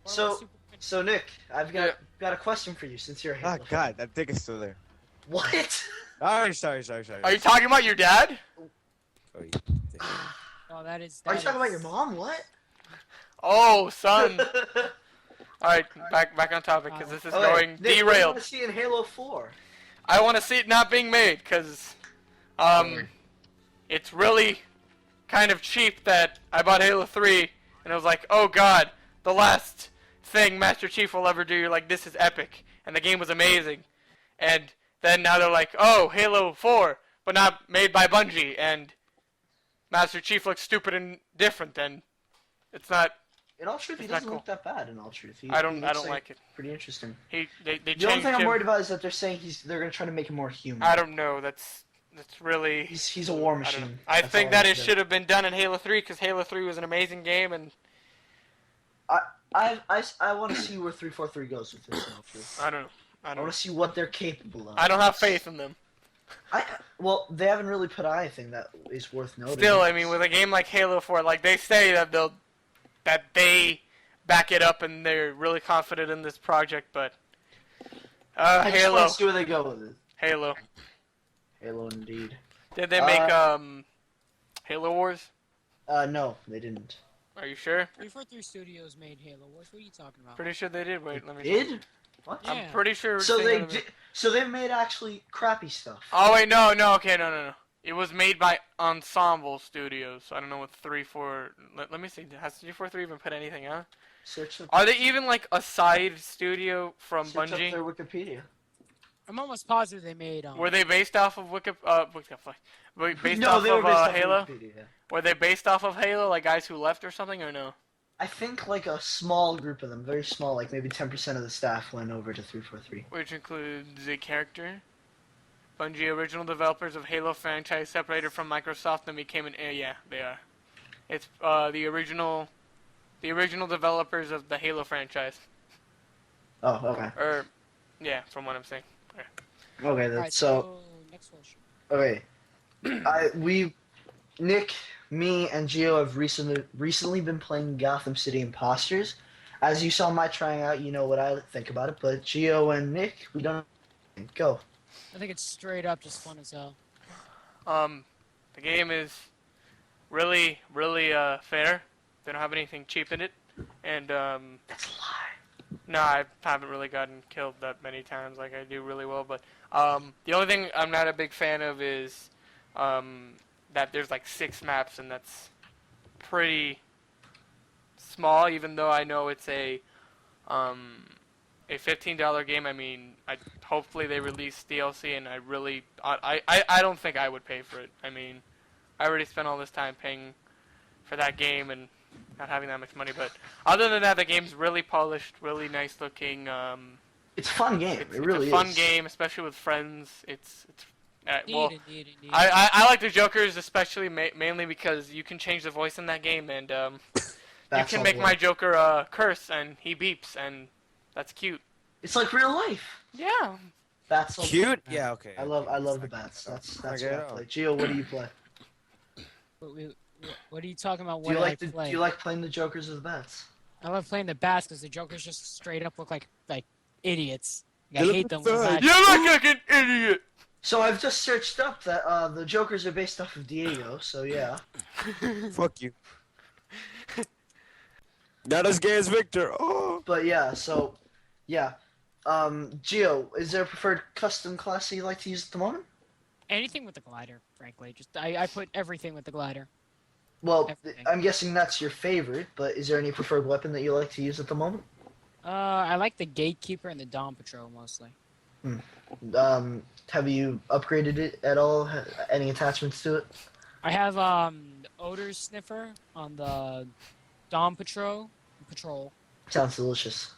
[SPEAKER 1] So-
[SPEAKER 5] Super-
[SPEAKER 1] So Nick, I've got a question for you since you're a Halo
[SPEAKER 4] Oh
[SPEAKER 1] fan.
[SPEAKER 4] God, that dick is still there.
[SPEAKER 1] What?
[SPEAKER 4] Sorry.
[SPEAKER 2] Are you talking about your dad?
[SPEAKER 4] Oh, you dick.
[SPEAKER 5] Oh, that is.
[SPEAKER 1] Are you
[SPEAKER 5] that
[SPEAKER 1] talking about
[SPEAKER 5] is-
[SPEAKER 1] your mom? What?
[SPEAKER 2] Oh, son. All right, back on topic, because this is
[SPEAKER 1] Okay,
[SPEAKER 2] going
[SPEAKER 1] Nick, what do you
[SPEAKER 2] derailed.
[SPEAKER 1] want to see in Halo 4?
[SPEAKER 2] I want to see it not being made, because it's really kind of cheap that I bought Halo 3 and I was like, oh god, the last thing Master Chief will ever do. You're like, this is epic, and the game was amazing. And then now they're like, oh, Halo 4, but not made by Bungie, and Master Chief looks stupid and different, and it's not.
[SPEAKER 1] In all truth, he
[SPEAKER 2] It's not
[SPEAKER 1] doesn't
[SPEAKER 2] cool.
[SPEAKER 1] look that bad. In all truth, he
[SPEAKER 2] I don't
[SPEAKER 1] looks
[SPEAKER 2] like it.
[SPEAKER 1] Pretty interesting.
[SPEAKER 2] They
[SPEAKER 1] The only
[SPEAKER 2] changed
[SPEAKER 1] thing I'm
[SPEAKER 2] him.
[SPEAKER 1] worried about is that they're saying they're gonna try to make him more human.
[SPEAKER 2] I don't know. That's really.
[SPEAKER 1] He's a war
[SPEAKER 2] I don't know.
[SPEAKER 1] machine.
[SPEAKER 2] I
[SPEAKER 1] That's
[SPEAKER 2] think
[SPEAKER 1] all
[SPEAKER 2] that
[SPEAKER 1] I'm
[SPEAKER 2] it
[SPEAKER 1] saying.
[SPEAKER 2] should have been done in Halo 3, because Halo 3 was an amazing game, and
[SPEAKER 1] I want to see where 343 goes with this. In all truth.
[SPEAKER 2] I don't know. I
[SPEAKER 1] I
[SPEAKER 2] don't.
[SPEAKER 1] want to see what they're capable of.
[SPEAKER 2] I don't have faith in them.
[SPEAKER 1] Well, they haven't really put out anything that is worth noting.
[SPEAKER 2] Still, I mean, with a game like Halo 4, like they say that they back it up and they're really confident in this project, but
[SPEAKER 1] I just
[SPEAKER 2] Halo,
[SPEAKER 1] want to see where they go with it.
[SPEAKER 2] Halo.
[SPEAKER 1] Halo, indeed.
[SPEAKER 2] Did they make Halo Wars?
[SPEAKER 1] No, they didn't.
[SPEAKER 2] Are you sure?
[SPEAKER 5] 343 Studios made Halo Wars. What are you talking about?
[SPEAKER 2] Pretty sure they did. Wait, let me.
[SPEAKER 1] Did? What?
[SPEAKER 5] Yeah.
[SPEAKER 2] I'm pretty sure.
[SPEAKER 1] So they
[SPEAKER 2] did.
[SPEAKER 1] did. So they made actually crappy stuff.
[SPEAKER 2] Oh wait, no, okay, no. It was made by Ensemble Studios. So I don't know what 3-4. Let me see. Has 343 even put anything out?
[SPEAKER 1] Search up.
[SPEAKER 2] Are they even like a side studio from
[SPEAKER 1] Search up
[SPEAKER 2] Bungie?
[SPEAKER 1] their Wikipedia.
[SPEAKER 5] I'm almost positive they made.
[SPEAKER 2] Were they based off of based off
[SPEAKER 1] They were
[SPEAKER 2] of
[SPEAKER 1] based off
[SPEAKER 2] Halo?
[SPEAKER 1] Wikipedia. Yeah.
[SPEAKER 2] Were they based off of Halo, like guys who left or something, or no?
[SPEAKER 1] I think like a small group of them, very small, like maybe 10% of the staff went over to 343.
[SPEAKER 2] Which includes a character. Bungie, original developers of Halo franchise, separated from Microsoft and became an. Yeah, they are. It's the original developers of the Halo franchise.
[SPEAKER 1] Oh, okay.
[SPEAKER 2] Or, yeah, from what I'm saying.
[SPEAKER 1] Okay, then,
[SPEAKER 5] Alright,
[SPEAKER 1] so
[SPEAKER 5] next question.
[SPEAKER 1] okay, Nick, me, and Gio have recently been playing Gotham City Imposters. As you saw my trying out, you know what I think about it. But Gio and Nick, we don't go.
[SPEAKER 5] I think it's straight up just fun as hell.
[SPEAKER 2] The game is really fair. They don't have anything cheap in it, and
[SPEAKER 1] That's a lie.
[SPEAKER 2] no, I haven't really gotten killed that many times. Like I do really well, but the only thing I'm not a big fan of is that there's like 6 maps, and that's pretty small. Even though I know it's a $15 game. I mean, hopefully they release DLC, and I don't think I would pay for it. I mean, I already spent all this time paying for that game and not having that much money. But other than that, the game's really polished, really nice looking.
[SPEAKER 1] It's a fun game.
[SPEAKER 2] It's
[SPEAKER 1] It really
[SPEAKER 2] a fun
[SPEAKER 1] is.
[SPEAKER 2] game, especially with friends. It's well,
[SPEAKER 5] Indeed.
[SPEAKER 2] I like the Jokers especially mainly because you can change the voice in that game, and you
[SPEAKER 1] That's
[SPEAKER 2] can
[SPEAKER 1] all
[SPEAKER 2] make
[SPEAKER 1] the
[SPEAKER 2] my
[SPEAKER 1] way.
[SPEAKER 2] Joker curse, and he beeps, and that's cute.
[SPEAKER 1] It's like real life.
[SPEAKER 2] Yeah.
[SPEAKER 1] That's all
[SPEAKER 4] Cute? Yeah, okay.
[SPEAKER 1] I love the bats. That's
[SPEAKER 4] Okay,
[SPEAKER 1] what I play. Gio, what do you play?
[SPEAKER 5] What are you talking about?
[SPEAKER 1] Do
[SPEAKER 5] What
[SPEAKER 1] you
[SPEAKER 5] I
[SPEAKER 1] like
[SPEAKER 5] play?
[SPEAKER 1] do you like playing the Jokers or the bats?
[SPEAKER 5] I love playing the bats because the Jokers just straight up look like idiots. I
[SPEAKER 4] They look
[SPEAKER 5] hate them.
[SPEAKER 4] good.
[SPEAKER 2] You look like an idiot.
[SPEAKER 1] So I've just searched up that the Jokers are based off of Diego. So yeah.
[SPEAKER 4] Fuck you. Not as gay as Victor. Oh.
[SPEAKER 1] But yeah, so yeah. Gio, is there a preferred custom class that you like to use at the moment?
[SPEAKER 5] Anything with the glider, frankly. Just I put everything with the glider.
[SPEAKER 1] Well,
[SPEAKER 5] Everything.
[SPEAKER 1] I'm guessing that's your favorite, but is there any preferred weapon that you like to use at the moment?
[SPEAKER 5] I like the Gatekeeper and the Dawn Patrol mostly.
[SPEAKER 1] Have you upgraded it at all? Any attachments to it?
[SPEAKER 5] I have odor sniffer on the Dawn Patrol,
[SPEAKER 1] Sounds delicious.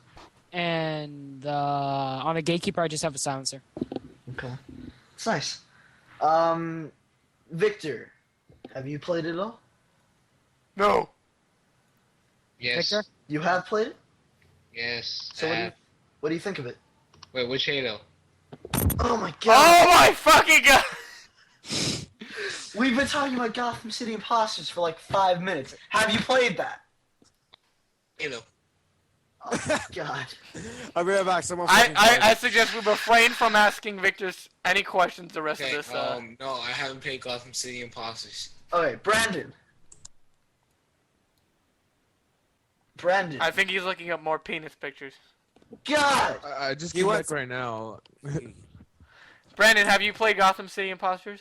[SPEAKER 5] and on the Gatekeeper I just have a silencer.
[SPEAKER 1] Okay. It's nice. Victor, have you played it at all?
[SPEAKER 2] No.
[SPEAKER 6] Yes.
[SPEAKER 5] Victor?
[SPEAKER 1] You have played it?
[SPEAKER 6] Yes.
[SPEAKER 1] So what do you think of it?
[SPEAKER 6] Wait, which Halo?
[SPEAKER 1] Oh my god!
[SPEAKER 2] Oh my fucking god!
[SPEAKER 1] We've been talking about Gotham City Imposters for like 5 minutes. Have you played that?
[SPEAKER 6] Halo.
[SPEAKER 1] Oh my god.
[SPEAKER 4] I'll be right back. Someone. fucking
[SPEAKER 2] I
[SPEAKER 4] called.
[SPEAKER 2] suggest we refrain from asking Victor any questions the rest
[SPEAKER 6] Okay.
[SPEAKER 2] of this.
[SPEAKER 6] No, I haven't played Gotham City Imposters.
[SPEAKER 1] Okay, Brandon. Brandon.
[SPEAKER 2] I think he's looking up more penis pictures.
[SPEAKER 1] God!
[SPEAKER 3] I just
[SPEAKER 4] He
[SPEAKER 3] came
[SPEAKER 4] wants-
[SPEAKER 3] back right now.
[SPEAKER 2] Brandon, have you played Gotham City Imposters?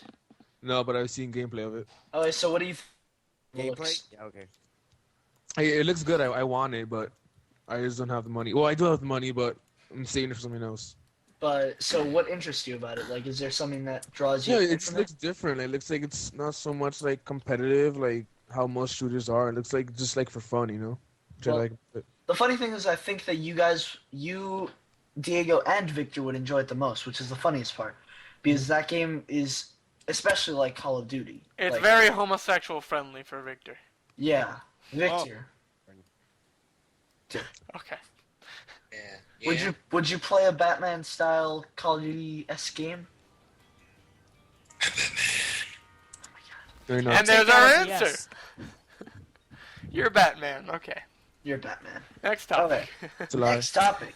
[SPEAKER 3] No, but I've seen gameplay of it.
[SPEAKER 1] Okay, so what do you
[SPEAKER 4] Gameplay. Yeah. Okay.
[SPEAKER 3] It looks good. I want it, but I just don't have the money. Well, I do have the money, but I'm saving it for something else.
[SPEAKER 1] But, so what interests you about it? Like, is there something that draws you
[SPEAKER 3] Yeah,
[SPEAKER 1] away
[SPEAKER 3] it
[SPEAKER 1] from
[SPEAKER 3] looks different. It looks like it's not so much like competitive, like how most shooters are. It looks like just like for fun, you know. Which
[SPEAKER 1] Well,
[SPEAKER 3] I like. But
[SPEAKER 1] The funny thing is, I think that you, Diego, and Victor would enjoy it the most, which is the funniest part. Because that game is, especially like Call of Duty.
[SPEAKER 2] It's
[SPEAKER 1] like,
[SPEAKER 2] very homosexual friendly for Victor.
[SPEAKER 1] Yeah. Victor,
[SPEAKER 2] Okay.
[SPEAKER 6] Yeah.
[SPEAKER 1] would you play a Batman style Call of Duty esque game?
[SPEAKER 3] very nice.
[SPEAKER 2] And there's
[SPEAKER 5] Take
[SPEAKER 2] our
[SPEAKER 5] that as a
[SPEAKER 2] answer.
[SPEAKER 5] yes.
[SPEAKER 2] You're Batman. Okay.
[SPEAKER 1] You're Batman.
[SPEAKER 2] Next topic.
[SPEAKER 3] It's a lie.
[SPEAKER 1] Next topic.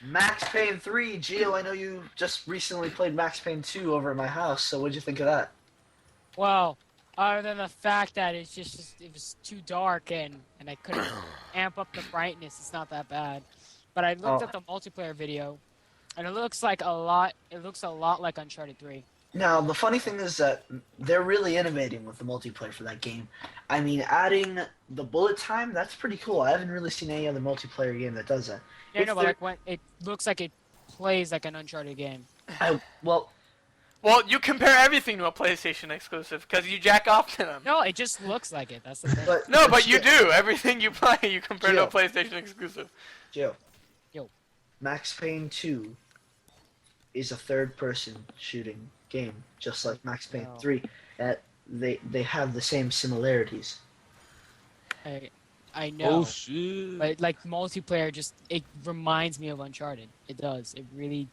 [SPEAKER 1] Max Payne 3. Gio, I know you just recently played Max Payne 2 over at my house, so what'd you think of that?
[SPEAKER 5] Well, other than the fact that it's just it was too dark and I couldn't amp up the brightness, it's not that bad. But I looked
[SPEAKER 1] Oh.
[SPEAKER 5] at the multiplayer video, and it looks like a lot. It looks a lot like Uncharted 3.
[SPEAKER 1] Now, the funny thing is that they're really innovating with the multiplayer for that game. I mean, adding the bullet time, that's pretty cool. I haven't really seen any other multiplayer game that does that.
[SPEAKER 5] Yeah,
[SPEAKER 1] If
[SPEAKER 5] no, but
[SPEAKER 1] they're-
[SPEAKER 5] like when it looks like it plays like an Uncharted game.
[SPEAKER 1] Well,
[SPEAKER 2] Well, you compare everything to a PlayStation exclusive because you jack off to them.
[SPEAKER 5] No, it just looks like it. That's the thing.
[SPEAKER 1] but
[SPEAKER 2] No, but you do. Everything you play, you compare to a
[SPEAKER 1] Gio.
[SPEAKER 2] PlayStation exclusive.
[SPEAKER 1] Joe.
[SPEAKER 5] Yo.
[SPEAKER 1] Max Payne 2 is a third-person shooting game, just like Max Payne
[SPEAKER 5] Wow.
[SPEAKER 1] 3. They have the same similarities.
[SPEAKER 5] I know.
[SPEAKER 3] Oh shit!
[SPEAKER 5] But like multiplayer, just it reminds me of Uncharted. It does. It really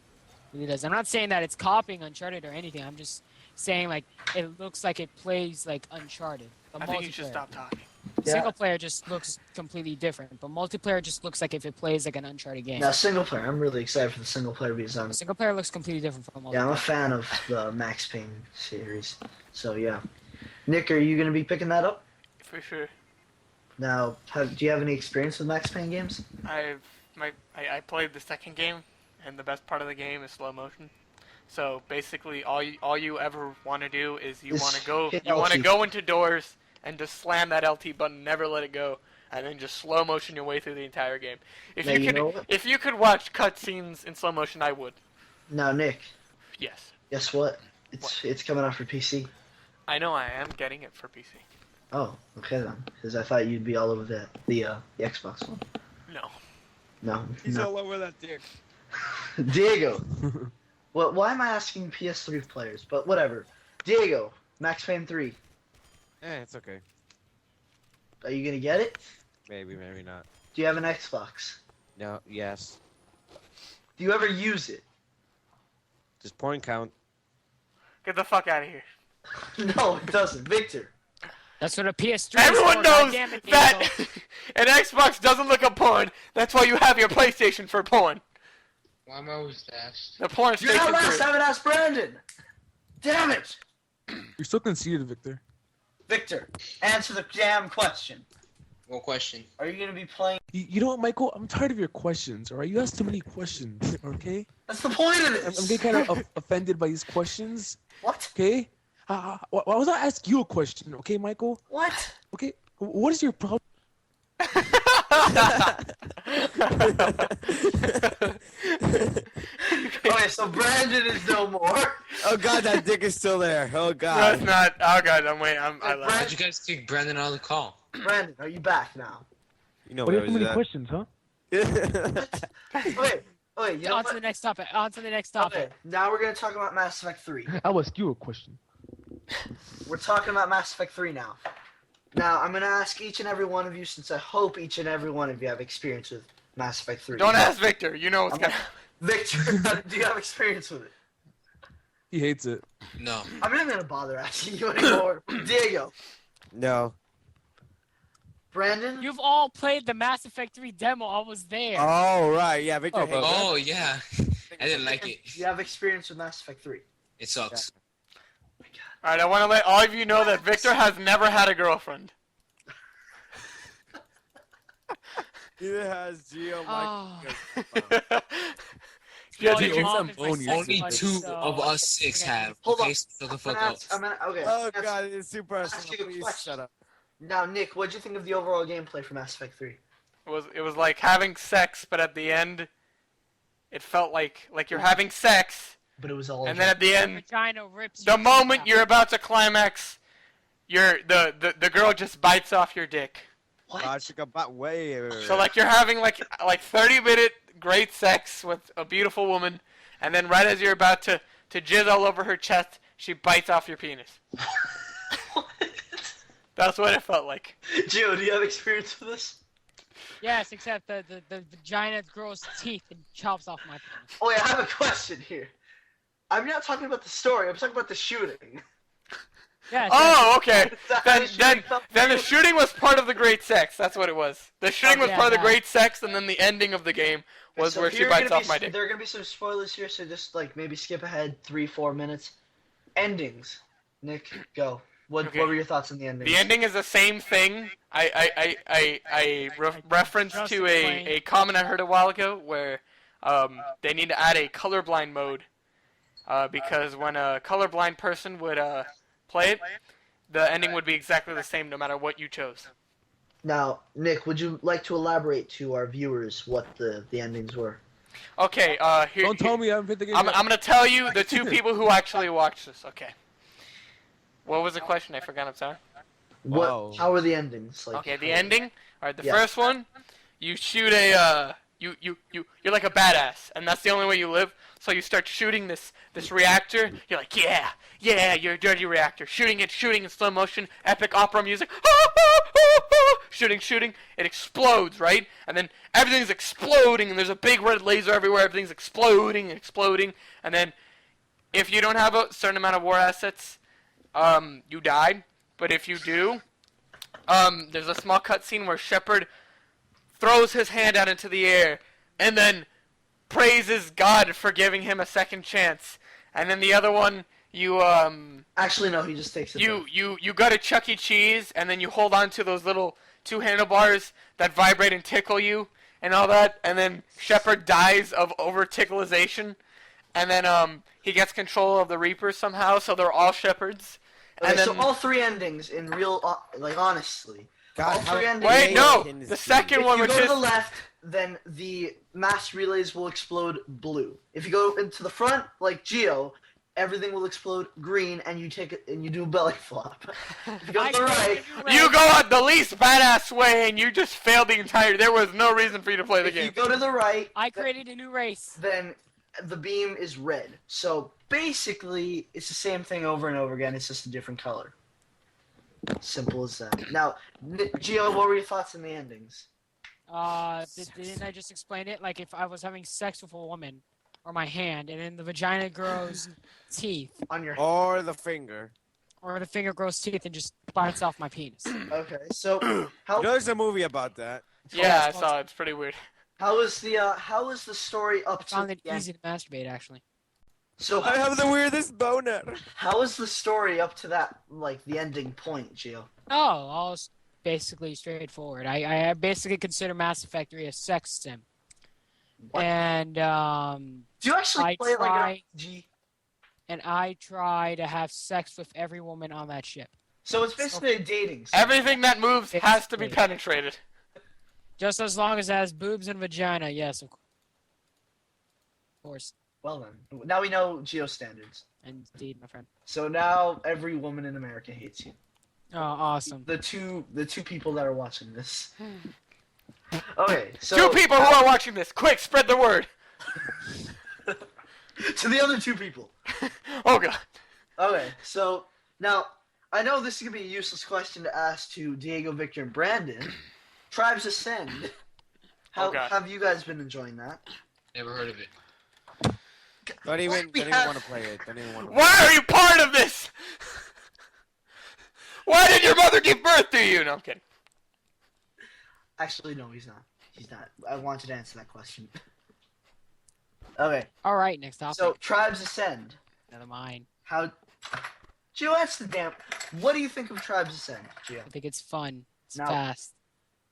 [SPEAKER 5] does. I'm not saying that it's copying Uncharted or anything. I'm just saying like it looks like it plays like Uncharted. The
[SPEAKER 2] I think you should
[SPEAKER 5] multiplayer.
[SPEAKER 2] stop talking.
[SPEAKER 1] Yeah.
[SPEAKER 5] Single player just looks completely different, but multiplayer just looks like if it plays like an Uncharted game.
[SPEAKER 1] Now, single player, I'm really excited for the single player because
[SPEAKER 5] Single player looks completely different from multiplayer.
[SPEAKER 1] yeah, I'm a fan of the Max Payne series. So yeah, Nick, are you gonna be picking that up?
[SPEAKER 2] For sure.
[SPEAKER 1] Now, do you have any experience with Max Payne games?
[SPEAKER 2] I played the second game, and the best part of the game is slow motion. So basically, all you ever want to do is you
[SPEAKER 1] Is
[SPEAKER 2] want to go
[SPEAKER 1] hit
[SPEAKER 2] you want to
[SPEAKER 1] LT.
[SPEAKER 2] go into doors and just slam that LT button, never let it go, and then just slow motion your way through the entire game. If
[SPEAKER 1] Now,
[SPEAKER 2] you
[SPEAKER 1] you
[SPEAKER 2] could
[SPEAKER 1] know what?
[SPEAKER 2] if you could watch cutscenes in slow motion, I would.
[SPEAKER 1] Now, Nick,
[SPEAKER 2] Yes,
[SPEAKER 1] guess what? It's coming out for PC.
[SPEAKER 2] I know I am getting it for PC.
[SPEAKER 1] Oh, okay then. Because I thought you'd be all over the Xbox one.
[SPEAKER 2] No.
[SPEAKER 1] No,
[SPEAKER 4] He's
[SPEAKER 1] no.
[SPEAKER 4] all over that dick.
[SPEAKER 1] Diego. Well, why am I asking PS3 players? But whatever. Diego, Max Payne 3.
[SPEAKER 4] It's okay.
[SPEAKER 1] Are you gonna get it?
[SPEAKER 4] Maybe, maybe not.
[SPEAKER 1] Do you have an Xbox?
[SPEAKER 4] No. Yes.
[SPEAKER 1] Do you ever use it?
[SPEAKER 4] Just point count.
[SPEAKER 2] Get the fuck out of here.
[SPEAKER 1] No, it doesn't. Victor.
[SPEAKER 5] That's what a PS3
[SPEAKER 2] Everyone
[SPEAKER 5] is for,
[SPEAKER 2] knows
[SPEAKER 5] goddammit,
[SPEAKER 2] that
[SPEAKER 5] Diego.
[SPEAKER 2] an Xbox doesn't look up porn. That's why you have your PlayStation for porn.
[SPEAKER 6] Why am I always last?
[SPEAKER 2] The porn
[SPEAKER 1] You're not
[SPEAKER 2] station
[SPEAKER 1] last.
[SPEAKER 2] for
[SPEAKER 1] Haven't asked Brandon. Damn it,
[SPEAKER 3] You're so conceited, Victor.
[SPEAKER 1] Victor. Answer the damn question.
[SPEAKER 6] One question.
[SPEAKER 1] Are you gonna be playing?
[SPEAKER 3] You know what, Michael? I'm tired of your questions. All right, you ask too many questions. Okay,
[SPEAKER 1] That's the point of
[SPEAKER 3] I'm
[SPEAKER 1] this.
[SPEAKER 3] getting kind of offended by these questions.
[SPEAKER 1] What?
[SPEAKER 3] Okay, why was I ask you a question? Okay, Michael.
[SPEAKER 1] What?
[SPEAKER 3] Okay, what is your problem?
[SPEAKER 1] Okay, so Brandon is no more.
[SPEAKER 4] Oh god, that dick is still there. Oh
[SPEAKER 2] No,
[SPEAKER 4] god.
[SPEAKER 2] it's not. Oh god, I'm waiting. I love
[SPEAKER 6] How'd you guys kick Brandon out of the call?
[SPEAKER 1] Brandon, are you back now?
[SPEAKER 4] You know
[SPEAKER 3] What
[SPEAKER 4] what
[SPEAKER 3] are so many questions, huh?
[SPEAKER 1] Okay, you know
[SPEAKER 5] On to
[SPEAKER 1] what?
[SPEAKER 5] the next topic. On to the next
[SPEAKER 1] Okay,
[SPEAKER 5] topic.
[SPEAKER 1] now we're gonna talk about Mass Effect 3.
[SPEAKER 3] I'll ask you a question.
[SPEAKER 1] We're talking about Mass Effect 3 now. Now, I'm gonna ask each and every one of you, since I hope each and every one of you have experience with Mass Effect 3.
[SPEAKER 2] Don't ask Victor. You know what's
[SPEAKER 1] I'm
[SPEAKER 2] gonna.
[SPEAKER 1] Victor, do you have experience with it?
[SPEAKER 3] He hates it.
[SPEAKER 6] No.
[SPEAKER 1] I'm not gonna bother asking you anymore. Diego,
[SPEAKER 4] No.
[SPEAKER 1] Brandon,
[SPEAKER 5] You've all played the Mass Effect 3 demo. I was there.
[SPEAKER 4] Oh right, yeah, Victor
[SPEAKER 3] Oh,
[SPEAKER 4] hates
[SPEAKER 3] but-
[SPEAKER 4] it.
[SPEAKER 6] Oh yeah. I didn't like it.
[SPEAKER 1] you have experience with Mass Effect 3.
[SPEAKER 6] It sucks.
[SPEAKER 2] All right, I want to let all of you know that Victor has never had a girlfriend.
[SPEAKER 4] Neither has Geo,
[SPEAKER 5] Oh.
[SPEAKER 4] Mike.
[SPEAKER 2] Yeah,
[SPEAKER 5] Well,
[SPEAKER 2] did
[SPEAKER 5] you're
[SPEAKER 2] you-
[SPEAKER 5] involved in my
[SPEAKER 3] Only
[SPEAKER 5] sex
[SPEAKER 6] Only
[SPEAKER 5] life,
[SPEAKER 6] 2
[SPEAKER 5] so-
[SPEAKER 6] of us 6
[SPEAKER 5] Okay.
[SPEAKER 6] have.
[SPEAKER 1] Hold on.
[SPEAKER 6] Okay, so the fuck up.
[SPEAKER 1] Okay.
[SPEAKER 4] Oh
[SPEAKER 1] Yes.
[SPEAKER 4] god, it's too personal.
[SPEAKER 1] ask you a
[SPEAKER 4] Please
[SPEAKER 1] question.
[SPEAKER 4] shut up.
[SPEAKER 1] Now, Nick, what'd you think of the overall gameplay for Mass Effect 3?
[SPEAKER 2] It was like having sex, but at the end, it felt like you're having sex,
[SPEAKER 1] But it was all.
[SPEAKER 2] and then at the end,
[SPEAKER 5] Vagina rips
[SPEAKER 2] the
[SPEAKER 5] your
[SPEAKER 2] moment
[SPEAKER 5] teeth
[SPEAKER 2] you're about to climax, the girl just bites off your dick.
[SPEAKER 1] what?
[SPEAKER 4] God, took a butt way.
[SPEAKER 2] So like you're having like 30-minute great sex with a beautiful woman, and then right as you're about to jizz all over her chest, she bites off your penis. That's what it felt like.
[SPEAKER 1] Gio, do you have experience with this?
[SPEAKER 5] Yes, except the vagina grows teeth and chops off my penis.
[SPEAKER 1] Oh, yeah, I have a question here. I'm not talking about the story. I'm talking about the shooting.
[SPEAKER 5] Yes.
[SPEAKER 2] Oh, okay.
[SPEAKER 1] Is that how
[SPEAKER 2] Then
[SPEAKER 1] the shooting felt
[SPEAKER 2] then
[SPEAKER 1] to
[SPEAKER 2] the
[SPEAKER 1] you?
[SPEAKER 2] shooting was part of the great sex. That's what it was. The shooting was
[SPEAKER 5] yeah,
[SPEAKER 2] part of the
[SPEAKER 5] that.
[SPEAKER 2] great sex, and then the ending of the game was
[SPEAKER 1] So
[SPEAKER 2] where she
[SPEAKER 1] here are
[SPEAKER 2] bites
[SPEAKER 1] gonna
[SPEAKER 2] off my
[SPEAKER 1] be,
[SPEAKER 2] dick.
[SPEAKER 1] there are gonna be some spoilers here, so just like maybe skip ahead 3-4 minutes. Endings. Nick, go. What
[SPEAKER 2] Okay.
[SPEAKER 1] were your thoughts on the endings?
[SPEAKER 2] The ending is the same thing. I reference
[SPEAKER 5] Just
[SPEAKER 2] to
[SPEAKER 5] explain.
[SPEAKER 2] a comment I heard a while ago where they need to add a colorblind mode because when a colorblind person would play it, the ending would be exactly the same no matter what you chose.
[SPEAKER 1] Now, Nick, would you like to elaborate to our viewers what the endings were?
[SPEAKER 2] Okay, here.
[SPEAKER 3] Don't tell me I haven't played the game
[SPEAKER 2] I'm
[SPEAKER 3] yet.
[SPEAKER 2] gonna tell you the two people who actually watched this. Okay. What was the question? I forgot. I'm sorry.
[SPEAKER 1] What?
[SPEAKER 4] Wow.
[SPEAKER 1] How were the endings? Like,
[SPEAKER 2] Okay, the ending. All right, the
[SPEAKER 1] Yeah.
[SPEAKER 2] first one, you shoot a you're like a badass, and that's the only way you live. So you start shooting this reactor. You're like, yeah, you're a dirty reactor. Shooting in slow motion, epic opera music. Shooting. It explodes, right? And then everything's exploding, and there's a big red laser everywhere. Everything's exploding. And then, if you don't have a certain amount of war assets, you die. But if you do, there's a small cutscene where Shepard throws his hand out into the air and then praises God for giving him a second chance. And then the other one, you
[SPEAKER 1] Actually, no. He just takes it.
[SPEAKER 2] you go to Chuck E. Cheese and then you hold on to those little 2 handlebars that vibrate and tickle you and all that. And then Shepard dies of over tickleization. And then he gets control of the Reapers somehow, so they're all Shepards.
[SPEAKER 1] Okay,
[SPEAKER 2] And then,
[SPEAKER 1] so all 3 endings in real, like honestly.
[SPEAKER 4] God,
[SPEAKER 1] all
[SPEAKER 4] how
[SPEAKER 1] 3 endings.
[SPEAKER 2] wait, no,
[SPEAKER 4] in this
[SPEAKER 2] the
[SPEAKER 4] game.
[SPEAKER 2] second
[SPEAKER 1] If
[SPEAKER 2] one,
[SPEAKER 1] you
[SPEAKER 2] which
[SPEAKER 1] go to
[SPEAKER 2] is
[SPEAKER 1] the left, then the mass relays will explode blue. If you go into the front, like Geo, everything will explode green, and you take it and you do a belly flop. If you go to the right,
[SPEAKER 2] you go out the least badass way, and you just failed the entire. There was no reason for you to play the
[SPEAKER 1] if you
[SPEAKER 2] game.
[SPEAKER 1] go to the right,
[SPEAKER 5] I created a new race.
[SPEAKER 1] then the beam is red. So basically, it's the same thing over and over again. It's just a different color. Simple as that. Now, Gio, what were your thoughts on the endings?
[SPEAKER 5] Didn't I just explain it? Like if I was having sex with a woman, or my hand, and then the vagina grows teeth,
[SPEAKER 1] On your
[SPEAKER 4] Or the finger.
[SPEAKER 5] or the finger grows teeth and just bites off my penis.
[SPEAKER 1] okay, so
[SPEAKER 4] You know, there's a movie about that.
[SPEAKER 2] Yeah, I saw it. It's pretty weird.
[SPEAKER 1] how was the story up
[SPEAKER 5] I
[SPEAKER 1] to
[SPEAKER 5] found it
[SPEAKER 1] the end?
[SPEAKER 5] easy to masturbate, actually.
[SPEAKER 1] So
[SPEAKER 4] I have the weirdest boner.
[SPEAKER 1] how was the story up to that, like the ending point, Gio?
[SPEAKER 5] Oh, all basically straightforward. I basically consider Mass Effect 3 a sex sim.
[SPEAKER 1] What?
[SPEAKER 5] And
[SPEAKER 1] Do you actually
[SPEAKER 5] I
[SPEAKER 1] play it like
[SPEAKER 5] try-
[SPEAKER 1] an RPG?
[SPEAKER 5] and I try to have sex with every woman on that ship.
[SPEAKER 1] So it's basically a dating. sim.
[SPEAKER 2] Everything that moves has to be
[SPEAKER 5] Basically.
[SPEAKER 2] penetrated.
[SPEAKER 5] Just as long as it has boobs and vagina, yes, of course. Of course.
[SPEAKER 1] Well then, now we know Geo standards.
[SPEAKER 5] Indeed, my friend.
[SPEAKER 1] So now every woman in America hates you.
[SPEAKER 5] Oh, awesome.
[SPEAKER 1] The two people that are watching this. Okay, so
[SPEAKER 2] 2 people who are watching this, quick, spread the word.
[SPEAKER 1] to the other 2 people.
[SPEAKER 2] Oh god.
[SPEAKER 1] Okay, so now I know this is gonna be a useless question to ask to Diego, Victor, and Brandon. Tribes Ascend. How
[SPEAKER 2] Oh, God.
[SPEAKER 1] have you guys been enjoying that?
[SPEAKER 6] Never heard of it.
[SPEAKER 4] Don't even
[SPEAKER 1] We
[SPEAKER 4] want
[SPEAKER 1] have-
[SPEAKER 4] to play it. Don't even want to.
[SPEAKER 2] Why are you part of this? Why did your mother give birth to you? No, I'm kidding.
[SPEAKER 1] Actually, no, he's not. He's not. I wanted to answer that question. Okay,
[SPEAKER 5] All right, next topic.
[SPEAKER 1] so Tribes Ascend.
[SPEAKER 5] Never mind.
[SPEAKER 1] How? Gio, that's the damn. What do you think of Tribes Ascend, Gio?
[SPEAKER 5] I think it's fun. It's
[SPEAKER 1] Now-
[SPEAKER 5] fast.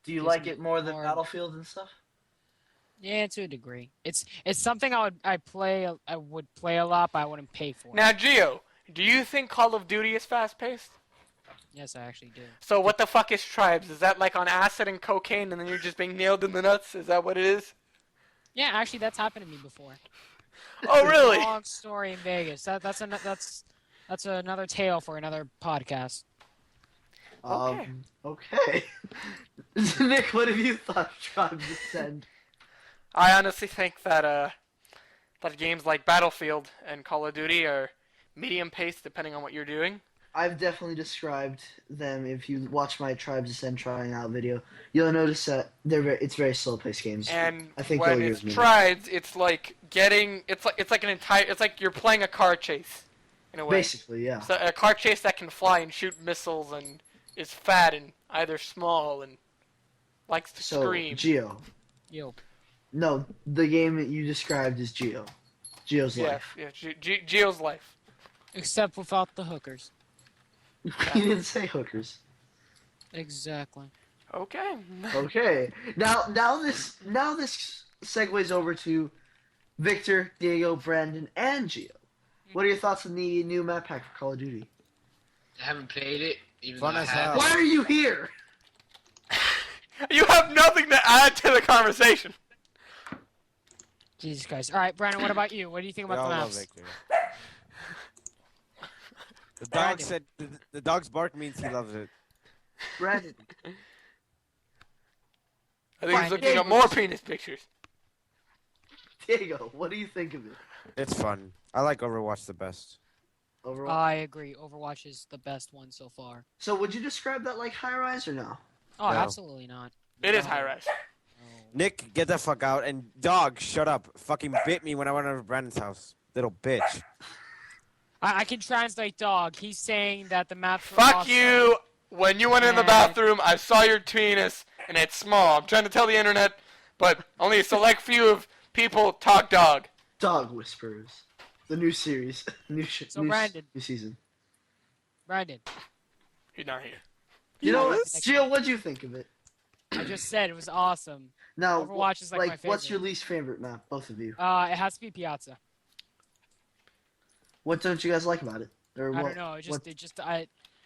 [SPEAKER 1] Do you
[SPEAKER 5] Gives
[SPEAKER 1] like
[SPEAKER 5] me
[SPEAKER 1] it more than
[SPEAKER 5] more-
[SPEAKER 1] Battlefield and stuff?
[SPEAKER 5] Yeah, to a degree. It's something I would play a lot, but I wouldn't pay for.
[SPEAKER 2] Now, Gio, do you think Call of Duty is fast-paced?
[SPEAKER 5] Yes, I actually do.
[SPEAKER 2] So what the fuck is Tribes? Is that like on acid and cocaine and then you're just being nailed in the nuts? Is that what it is?
[SPEAKER 5] Yeah, actually, that's happened to me before.
[SPEAKER 2] Oh, really?
[SPEAKER 5] Long story in Vegas. That's another tale for another podcast.
[SPEAKER 1] Okay. Nick, what have you thought of Tribes Ascend?
[SPEAKER 2] I honestly think that games like Battlefield and Call of Duty are medium-paced depending on what you're doing.
[SPEAKER 1] I've definitely described them. If you watch my Tribes Ascend trying out video, you'll notice that it's very slow-paced games.
[SPEAKER 2] And
[SPEAKER 1] I think
[SPEAKER 2] when
[SPEAKER 1] you'll agree
[SPEAKER 2] it's
[SPEAKER 1] with me.
[SPEAKER 2] Tribes, it's like it's like you're playing a car chase in a way.
[SPEAKER 1] Basically, yeah.
[SPEAKER 2] So a car chase that can fly and shoot missiles and is fat and either small and likes to
[SPEAKER 1] So,
[SPEAKER 2] scream.
[SPEAKER 1] Geo.
[SPEAKER 5] Yo,
[SPEAKER 1] No, the game that you described is Geo. Geo's
[SPEAKER 2] Yeah,
[SPEAKER 1] life.
[SPEAKER 2] yeah, Geo's life.
[SPEAKER 5] except without the hookers.
[SPEAKER 1] You didn't say hookers.
[SPEAKER 5] Exactly.
[SPEAKER 2] Okay.
[SPEAKER 1] Okay. Now this segues over to Victor, Diego, Brandon, and Geo. What are your thoughts on the new map pack for Call of Duty?
[SPEAKER 6] I haven't played it, even
[SPEAKER 4] Fun
[SPEAKER 6] though I
[SPEAKER 4] as
[SPEAKER 6] have.
[SPEAKER 4] hell.
[SPEAKER 1] Why are you here?
[SPEAKER 2] You have nothing to add to the conversation.
[SPEAKER 5] Jesus Christ. All right, Brandon, what about you? What do you think
[SPEAKER 4] We
[SPEAKER 5] about
[SPEAKER 4] all
[SPEAKER 5] the
[SPEAKER 4] love
[SPEAKER 5] maps?
[SPEAKER 4] Victor. The dog said the dog's bark means he loves it.
[SPEAKER 1] Brandon.
[SPEAKER 2] I think he's
[SPEAKER 5] Fine.
[SPEAKER 2] looking at more penis pictures.
[SPEAKER 1] Diego, what do you think of it?
[SPEAKER 4] It's fun. I like Overwatch the best.
[SPEAKER 1] Overall.
[SPEAKER 5] I agree. Overwatch is the best one so far.
[SPEAKER 1] So would you describe that like high rise or no?
[SPEAKER 5] Oh,
[SPEAKER 4] No.
[SPEAKER 5] absolutely not.
[SPEAKER 2] It is
[SPEAKER 5] No.
[SPEAKER 2] high rise.
[SPEAKER 5] No.
[SPEAKER 4] Nick, get the fuck out. And dog, shut up. Fucking bit me when I went over to Brandon's house. Little bitch.
[SPEAKER 5] I can translate dog. He's saying that the maps were
[SPEAKER 2] Fuck
[SPEAKER 5] awesome.
[SPEAKER 2] you! When you went in the
[SPEAKER 5] And-
[SPEAKER 2] bathroom, I saw your penis, and it's small. I'm trying to tell the internet, but only a select few of people talk dog.
[SPEAKER 1] Dog Whisperers. The new series.
[SPEAKER 5] So, Brandon.
[SPEAKER 1] New season.
[SPEAKER 5] Brandon,
[SPEAKER 2] He's not here.
[SPEAKER 1] You know what?
[SPEAKER 5] Yes.
[SPEAKER 1] Gio, what'd you think of it?
[SPEAKER 5] I just said it was awesome.
[SPEAKER 1] Now,
[SPEAKER 5] Overwatch is like my
[SPEAKER 1] what's your
[SPEAKER 5] favorite.
[SPEAKER 1] least favorite map, both of you?
[SPEAKER 5] It has to be Piazza.
[SPEAKER 1] What don't you guys like about it? Or
[SPEAKER 5] I
[SPEAKER 1] what,
[SPEAKER 5] don't know.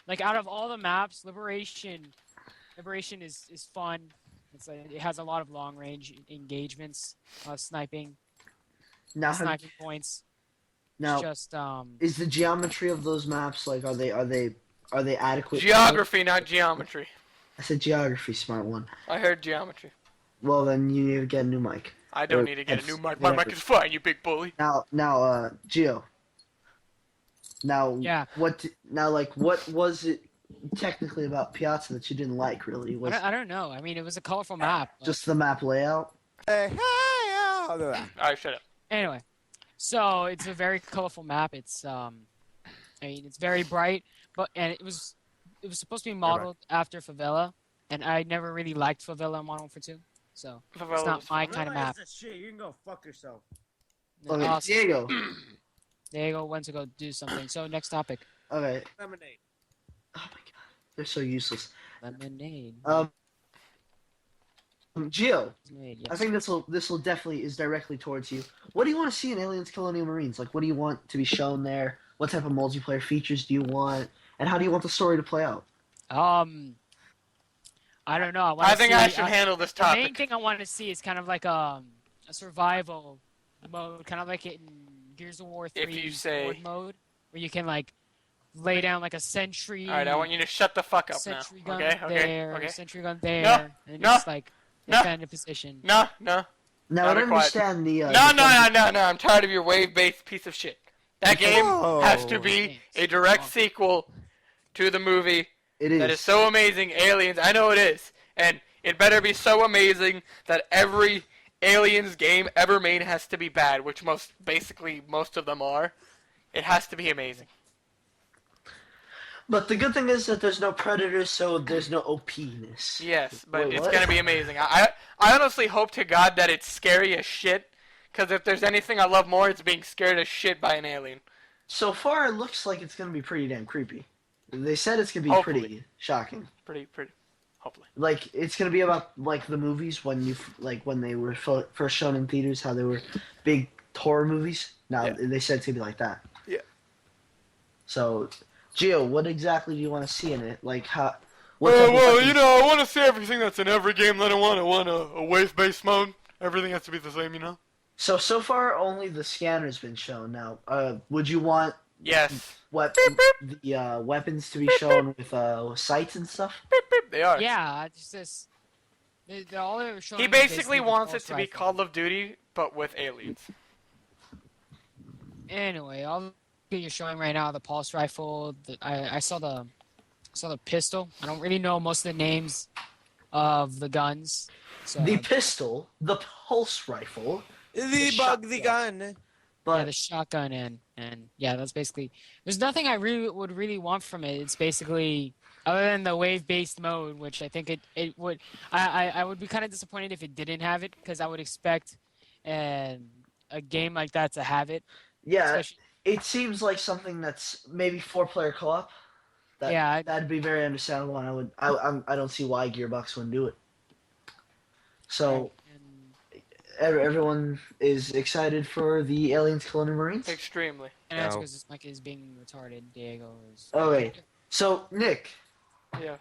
[SPEAKER 5] Like out of all the maps, Liberation is fun. It's like, it has a lot of long range engagements, sniping,
[SPEAKER 1] now, have,
[SPEAKER 5] sniping points.
[SPEAKER 1] now
[SPEAKER 5] It's just
[SPEAKER 1] is the geometry of those maps like are they adequate?
[SPEAKER 2] Geography, not geometry.
[SPEAKER 1] I said geography, smart one.
[SPEAKER 2] I heard geometry.
[SPEAKER 1] Well, then you need to get a new mic.
[SPEAKER 2] I don't
[SPEAKER 1] Or
[SPEAKER 2] need to get a new mic. My
[SPEAKER 1] whatever.
[SPEAKER 2] mic is fine, you big bully.
[SPEAKER 1] Now, Gio. Now,
[SPEAKER 5] Yeah.
[SPEAKER 1] what was it technically about Piazza that you didn't like? Really, was
[SPEAKER 5] I don't know. I mean, it was a colorful map. but-
[SPEAKER 1] just the map layout?
[SPEAKER 4] Hey, hey,
[SPEAKER 2] Alright, shut up.
[SPEAKER 5] Anyway, so it's a very colorful map. It's it's very bright, and it was supposed to be modeled after Favela, and I never really liked Favela in Modern Warfare 2, so it's
[SPEAKER 2] Favela
[SPEAKER 5] not
[SPEAKER 2] was
[SPEAKER 5] my
[SPEAKER 2] fun.
[SPEAKER 5] kind of map.
[SPEAKER 4] Shit, you can go fuck yourself.
[SPEAKER 1] Okay,
[SPEAKER 5] Awesome.
[SPEAKER 1] Diego.
[SPEAKER 5] Diego went to go do something. So next topic,
[SPEAKER 1] Okay.
[SPEAKER 4] Lemonade.
[SPEAKER 1] Oh my god, they're so useless.
[SPEAKER 5] lemonade.
[SPEAKER 1] Gio,
[SPEAKER 5] Lemonade,
[SPEAKER 1] I
[SPEAKER 5] yes.
[SPEAKER 1] think this will definitely is directly towards you. What do you want to see in Aliens Colonial Marines? Like, what do you want to be shown there? What type of multiplayer features do you want? And how do you want the story to play out?
[SPEAKER 5] I don't know.
[SPEAKER 2] I think I should handle this
[SPEAKER 5] The main
[SPEAKER 2] topic.
[SPEAKER 5] thing I want to see is kind of like a survival mode, kind of like it in Gears of War
[SPEAKER 2] If
[SPEAKER 5] 3
[SPEAKER 2] you say-
[SPEAKER 5] Horde mode, where you can like lay down like a sentry.
[SPEAKER 2] All right, I want you to shut the fuck up now.
[SPEAKER 5] Sentry gun
[SPEAKER 2] Okay,
[SPEAKER 5] there,
[SPEAKER 2] okay.
[SPEAKER 5] sentry gun there, and
[SPEAKER 2] no,
[SPEAKER 5] just like
[SPEAKER 2] no.
[SPEAKER 5] defend a position.
[SPEAKER 2] No.
[SPEAKER 1] Now
[SPEAKER 2] Now
[SPEAKER 1] I
[SPEAKER 2] be
[SPEAKER 1] don't
[SPEAKER 2] quiet.
[SPEAKER 1] understand the.
[SPEAKER 2] No. I'm tired of your wave-based piece of shit. That game has to be a direct sequel to the movie
[SPEAKER 1] It is.
[SPEAKER 2] that is so amazing, Aliens. I know it is, and it better be so amazing that every Aliens game ever made has to be bad, which most of them are. It has to be amazing.
[SPEAKER 1] But the good thing is that there's no predators, so there's no OP-ness.
[SPEAKER 2] Yes, but
[SPEAKER 1] Wait,
[SPEAKER 2] it's
[SPEAKER 1] what?
[SPEAKER 2] gonna be amazing. I honestly hope to God that it's scary as shit. Because if there's anything I love more, it's being scared as shit by an alien.
[SPEAKER 1] So far, it looks like it's gonna be pretty damn creepy. They said it's gonna be
[SPEAKER 2] Hopefully.
[SPEAKER 1] pretty shocking.
[SPEAKER 2] Pretty. Hopefully.
[SPEAKER 1] Like it's gonna be about like the movies when they were first shown in theaters, how they were big horror movies. Now
[SPEAKER 2] Yeah.
[SPEAKER 1] they said it's gonna be like that.
[SPEAKER 2] Yeah.
[SPEAKER 1] So, Gio, what exactly do you want to see in it? Like how? What type of weapons-
[SPEAKER 2] I want to see everything that's in every game that I want. I want a wave-based mode. Everything has to be the same, you know?
[SPEAKER 1] So far, only the scanner's been shown. Now, would you want
[SPEAKER 2] Yes.
[SPEAKER 1] the weapons to be shown with sights and stuff?
[SPEAKER 2] They are.
[SPEAKER 5] Yeah, just this. All they were showing
[SPEAKER 2] He
[SPEAKER 5] is
[SPEAKER 2] basically
[SPEAKER 5] the
[SPEAKER 2] wants it
[SPEAKER 5] pulse
[SPEAKER 2] to be
[SPEAKER 5] rifle.
[SPEAKER 2] Call of Duty, but with aliens.
[SPEAKER 5] Anyway, all you're showing right now, the pulse rifle. I saw the pistol. I don't really know most of the names of the guns. So
[SPEAKER 1] The pistol, the pulse rifle,
[SPEAKER 4] The bug, the gun.
[SPEAKER 1] but
[SPEAKER 5] yeah, the shotgun and yeah, that's basically. There's nothing I would really want from it. It's basically other than the wave-based mode, which I think it would. I would be kind of disappointed if it didn't have it because I would expect a game like that to have it.
[SPEAKER 1] yeah,
[SPEAKER 5] Especially,
[SPEAKER 1] it seems like something that's maybe 4-player co-op.
[SPEAKER 5] yeah,
[SPEAKER 1] That'd be very understandable, and I don't see why Gearbox wouldn't do it. So everyone is excited for the Aliens Colonial Marines.
[SPEAKER 2] Extremely.
[SPEAKER 5] and that's
[SPEAKER 4] No.
[SPEAKER 5] because this mic is being retarded. Diego is.
[SPEAKER 1] Okay. So Nick,
[SPEAKER 2] Yeah.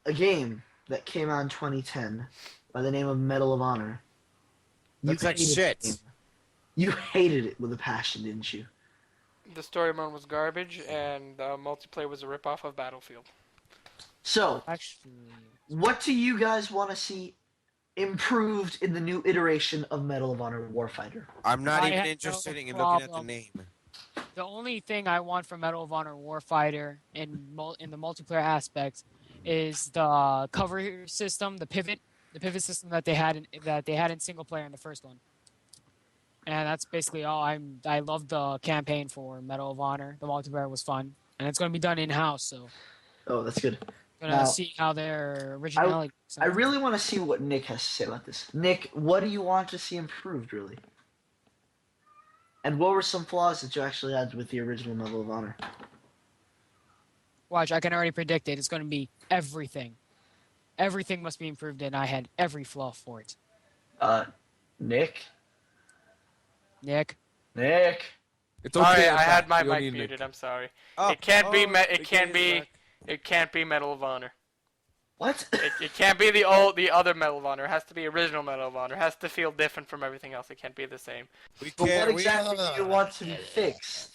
[SPEAKER 1] a game that came out in 2010 by the name of Medal of Honor.
[SPEAKER 4] Looks like
[SPEAKER 1] hated
[SPEAKER 4] shit.
[SPEAKER 1] the game. You hated it with a passion, didn't you?
[SPEAKER 2] The story mode was garbage, and the multiplayer was a ripoff of Battlefield.
[SPEAKER 1] So,
[SPEAKER 5] Actually,
[SPEAKER 1] what do you guys want to see improved in the new iteration of Medal of Honor Warfighter?
[SPEAKER 4] I'm not
[SPEAKER 5] I
[SPEAKER 4] even
[SPEAKER 5] had
[SPEAKER 4] interested
[SPEAKER 5] no
[SPEAKER 4] in looking at the
[SPEAKER 5] problem.
[SPEAKER 4] name.
[SPEAKER 5] the only thing I want from Medal of Honor Warfighter in the multiplayer aspect is the cover system, the pivot system that they had in single player in the first one. And that's basically all. I love the campaign for Medal of Honor. The multiplayer was fun, and it's going to be done in house, so
[SPEAKER 1] Oh, that's good.
[SPEAKER 5] gonna
[SPEAKER 1] Now,
[SPEAKER 5] see how their originality.
[SPEAKER 1] I really want to see what Nick has to say about this. Nick, what do you want to see improved, really? And what were some flaws that you actually had with the original Medal of Honor?
[SPEAKER 5] Watch. I can already predict it. It's going to be everything. Everything must be improved, and I had every flaw for it.
[SPEAKER 1] Nick?
[SPEAKER 5] Nick.
[SPEAKER 1] Nick?
[SPEAKER 3] It's
[SPEAKER 2] Sorry,
[SPEAKER 3] okay.
[SPEAKER 2] I had my
[SPEAKER 3] You don't
[SPEAKER 2] mic
[SPEAKER 3] need
[SPEAKER 2] muted.
[SPEAKER 3] Nick.
[SPEAKER 2] I'm sorry.
[SPEAKER 4] Oh,
[SPEAKER 2] It can't be.
[SPEAKER 4] the
[SPEAKER 2] It can't
[SPEAKER 4] game is
[SPEAKER 2] be.
[SPEAKER 4] back.
[SPEAKER 2] It can't be Medal of Honor.
[SPEAKER 1] What?
[SPEAKER 2] It can't be the other Medal of Honor. It has to be original Medal of Honor. It has to feel different from everything else. It can't be the same.
[SPEAKER 4] We
[SPEAKER 1] But what
[SPEAKER 4] can't.
[SPEAKER 1] exactly do you want to be fixed?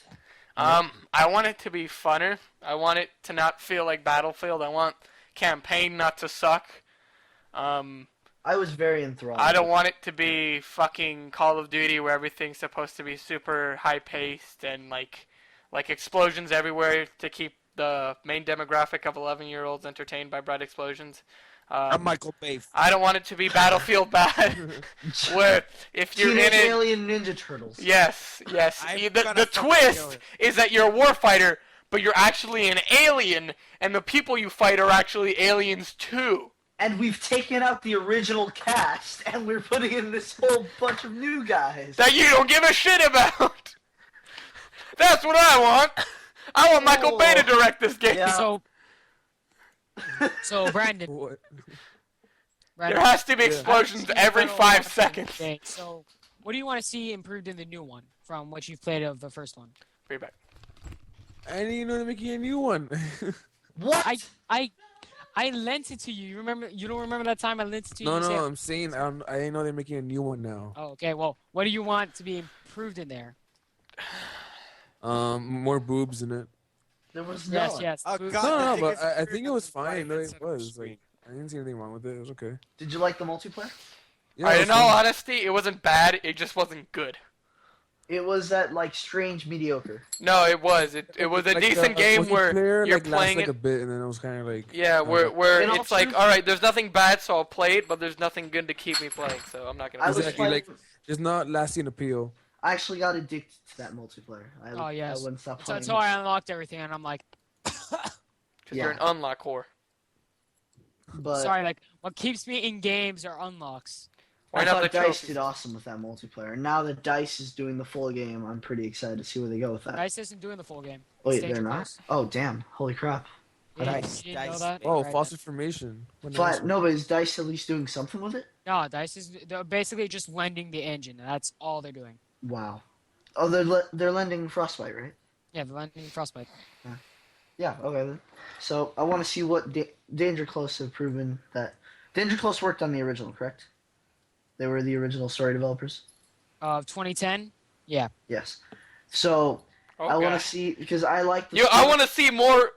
[SPEAKER 2] I want it to be funner. I want it to not feel like Battlefield. I want campaign not to suck.
[SPEAKER 1] I was very enthralled.
[SPEAKER 2] I don't want it to be fucking Call of Duty where everything's supposed to be super high paced and like explosions everywhere to keep the main demographic of 11-year-olds entertained by bright explosions.
[SPEAKER 4] I'm Michael Bay.
[SPEAKER 2] I don't want it to be Battlefield bad, where if you're
[SPEAKER 1] Teenage
[SPEAKER 2] in it,
[SPEAKER 1] Alien Ninja Turtles.
[SPEAKER 2] yes.
[SPEAKER 4] I'm
[SPEAKER 2] The
[SPEAKER 4] gonna fucking kill
[SPEAKER 2] twist
[SPEAKER 4] it.
[SPEAKER 2] is that you're a warfighter, but you're actually an alien, and the people you fight are actually aliens too.
[SPEAKER 1] And we've taken out the original cast, and we're putting in this whole bunch of new guys.
[SPEAKER 2] That you don't give a shit about. That's what I want. I want Michael Bay to direct this game.
[SPEAKER 1] Yeah.
[SPEAKER 5] So Brandon,
[SPEAKER 3] What?
[SPEAKER 2] There has to be
[SPEAKER 3] Yeah.
[SPEAKER 2] explosions every 5 seconds.
[SPEAKER 5] Okay, so what do you want to see improved in the new one from what you've played of the first one?
[SPEAKER 2] Be back.
[SPEAKER 3] I didn't even know they're making a new one.
[SPEAKER 1] What?
[SPEAKER 5] I lent it to you. You remember? You don't remember that time I lent it to you?
[SPEAKER 3] No,
[SPEAKER 5] You
[SPEAKER 3] no,
[SPEAKER 5] say,
[SPEAKER 3] I'm saying I didn't know they're making a new one now.
[SPEAKER 5] oh, okay. Well, what do you want to be improved in there?
[SPEAKER 3] More boobs in it.
[SPEAKER 1] There was
[SPEAKER 5] Yes,
[SPEAKER 1] none.
[SPEAKER 5] yes.
[SPEAKER 4] Oh
[SPEAKER 5] Boo-
[SPEAKER 4] God,
[SPEAKER 3] No,
[SPEAKER 4] the
[SPEAKER 3] no,
[SPEAKER 4] thing
[SPEAKER 3] but
[SPEAKER 4] is
[SPEAKER 3] I
[SPEAKER 4] weird
[SPEAKER 3] think it
[SPEAKER 4] that
[SPEAKER 3] was
[SPEAKER 4] the right
[SPEAKER 3] fine. No,
[SPEAKER 4] hand
[SPEAKER 3] it
[SPEAKER 4] side of the
[SPEAKER 3] was.
[SPEAKER 4] screen.
[SPEAKER 3] Like, I didn't see anything wrong with it. It was okay.
[SPEAKER 1] Did you like the multiplayer?
[SPEAKER 3] Yeah,
[SPEAKER 2] Alright,
[SPEAKER 3] it
[SPEAKER 2] in
[SPEAKER 3] was
[SPEAKER 2] all
[SPEAKER 3] fun.
[SPEAKER 2] honesty, it wasn't bad. It just wasn't good.
[SPEAKER 1] It was that like strange mediocre.
[SPEAKER 2] No, it was. It was a
[SPEAKER 3] Like,
[SPEAKER 2] decent game where
[SPEAKER 3] multiplayer,
[SPEAKER 2] you're
[SPEAKER 3] like, lasts
[SPEAKER 2] playing
[SPEAKER 3] like
[SPEAKER 2] it.
[SPEAKER 3] a bit, and then it was kind of like.
[SPEAKER 2] Yeah,
[SPEAKER 3] not
[SPEAKER 2] where
[SPEAKER 3] that-
[SPEAKER 1] In all
[SPEAKER 2] it's like,
[SPEAKER 1] truth-
[SPEAKER 2] all right, there's nothing bad, so I'll play it, but there's nothing good to keep me playing, so I'm not gonna.
[SPEAKER 1] I
[SPEAKER 2] play
[SPEAKER 1] was
[SPEAKER 2] it.
[SPEAKER 3] Exactly, like
[SPEAKER 1] playing-
[SPEAKER 3] there's not lasting appeal.
[SPEAKER 1] I actually got addicted to that multiplayer.
[SPEAKER 5] Oh, yes.
[SPEAKER 1] I wouldn't stop
[SPEAKER 5] So
[SPEAKER 1] playing.
[SPEAKER 5] that's how I unlocked everything, and I'm like,
[SPEAKER 2] Because
[SPEAKER 1] Yeah.
[SPEAKER 2] you're an unlock whore.
[SPEAKER 1] But
[SPEAKER 5] sorry. Like, what keeps me in games are unlocks.
[SPEAKER 2] Why
[SPEAKER 1] I
[SPEAKER 2] not
[SPEAKER 1] thought
[SPEAKER 2] the
[SPEAKER 1] Dice
[SPEAKER 2] trophies?
[SPEAKER 1] did awesome with that multiplayer. And now that Dice is doing the full game, I'm pretty excited to see where they go with that.
[SPEAKER 5] Dice isn't doing the full game.
[SPEAKER 1] Wait,
[SPEAKER 5] Stage
[SPEAKER 1] they're not?
[SPEAKER 5] close.
[SPEAKER 1] Oh, damn. Holy crap.
[SPEAKER 5] Yeah,
[SPEAKER 4] Dice,
[SPEAKER 5] you didn't know
[SPEAKER 4] Dice.
[SPEAKER 5] that?
[SPEAKER 3] Oh,
[SPEAKER 5] Right,
[SPEAKER 3] false
[SPEAKER 5] then.
[SPEAKER 3] information. What an
[SPEAKER 1] But
[SPEAKER 3] asshole.
[SPEAKER 1] no, but is Dice at least doing something with it?
[SPEAKER 5] No, Dice is they're basically just lending the engine. That's all they're doing.
[SPEAKER 1] Wow. Oh, they're lending Frostbite, right?
[SPEAKER 5] Yeah, they're lending Frostbite.
[SPEAKER 1] Yeah, okay then. So I want to see what Danger Close have proven that. Danger Close worked on the original, correct? They were the original story developers?
[SPEAKER 5] Of 2010. Yeah.
[SPEAKER 1] Yes. So
[SPEAKER 2] Oh,
[SPEAKER 1] I want
[SPEAKER 2] gosh.
[SPEAKER 1] to see, because I like the.
[SPEAKER 2] I want to see more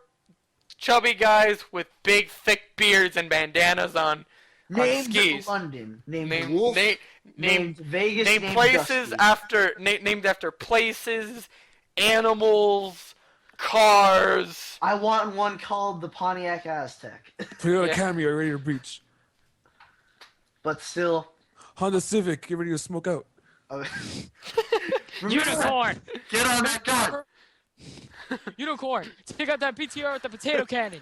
[SPEAKER 2] chubby guys with big, thick beards and bandanas on
[SPEAKER 1] named
[SPEAKER 2] skis.
[SPEAKER 1] London, named
[SPEAKER 2] Name,
[SPEAKER 1] Wolf,
[SPEAKER 2] name,
[SPEAKER 1] named Vegas,
[SPEAKER 2] name
[SPEAKER 1] named
[SPEAKER 2] places
[SPEAKER 1] Dusty.
[SPEAKER 2] named after places, animals, cars.
[SPEAKER 1] I want one called the Pontiac Aztec,
[SPEAKER 3] Toyota
[SPEAKER 2] Yeah.
[SPEAKER 3] Camry ready to breach.
[SPEAKER 1] but still.
[SPEAKER 3] Honda Civic, get ready to smoke out.
[SPEAKER 5] Unicorn.
[SPEAKER 1] Get on that gun.
[SPEAKER 5] Unicorn. Take out that PTR with the potato cannon.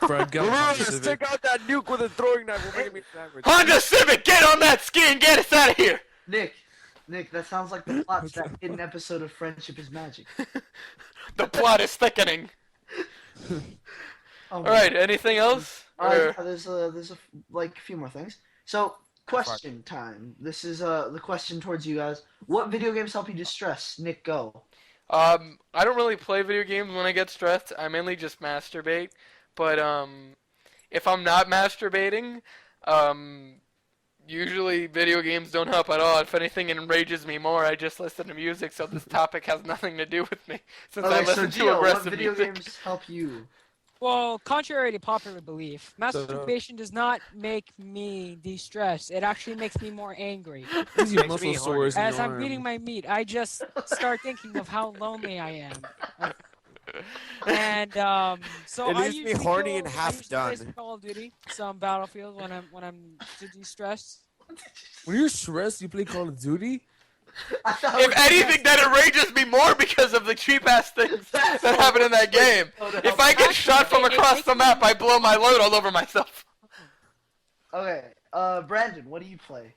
[SPEAKER 3] For a gun, Honda
[SPEAKER 4] Let's
[SPEAKER 3] Civic.
[SPEAKER 4] take out that nuke with a throwing knife. We're making me a sandwich.
[SPEAKER 2] Honda Civic, get on that ski and get us out of here.
[SPEAKER 1] Nick, that sounds like the plot to that hidden episode of Friendship is Magic.
[SPEAKER 2] The plot is thickening.
[SPEAKER 1] Oh,
[SPEAKER 2] All right, anything else? Or-
[SPEAKER 1] yeah, there's like a few more things. So, question time. This is the question towards you guys. What video games help you distress? Nick, go.
[SPEAKER 2] I don't really play video games when I get stressed. I mainly just masturbate. But if I'm not masturbating, usually video games don't help at all. If anything enrages me more, I just listen to music. So this topic has nothing to do with me since I
[SPEAKER 1] Okay, so
[SPEAKER 2] listen to
[SPEAKER 1] Gio, what
[SPEAKER 2] aggressive
[SPEAKER 1] video
[SPEAKER 2] music.
[SPEAKER 1] games help you?
[SPEAKER 5] Well, contrary to popular belief, masturbation does not make me de-stress. It actually makes me more angry.
[SPEAKER 3] Gives you
[SPEAKER 4] Makes
[SPEAKER 3] muscle
[SPEAKER 4] me
[SPEAKER 3] sores in
[SPEAKER 5] As
[SPEAKER 3] your
[SPEAKER 5] I'm
[SPEAKER 3] arm.
[SPEAKER 5] beating my meat, I just start thinking of how lonely I am. And so
[SPEAKER 4] It
[SPEAKER 5] I
[SPEAKER 4] leaves me
[SPEAKER 5] usually
[SPEAKER 4] horny
[SPEAKER 5] go-
[SPEAKER 4] and
[SPEAKER 5] I
[SPEAKER 4] half
[SPEAKER 5] usually play
[SPEAKER 4] done.
[SPEAKER 5] some Call of Duty, some Battlefield when I'm de-stressed.
[SPEAKER 3] When you're stressed, you play Call of Duty?
[SPEAKER 1] I thought
[SPEAKER 2] If anything, that enrages me more because of the cheap ass things that happen in that game. If I get shot from across the map, I blow my load all over myself.
[SPEAKER 1] Okay, Brandon, what do you play?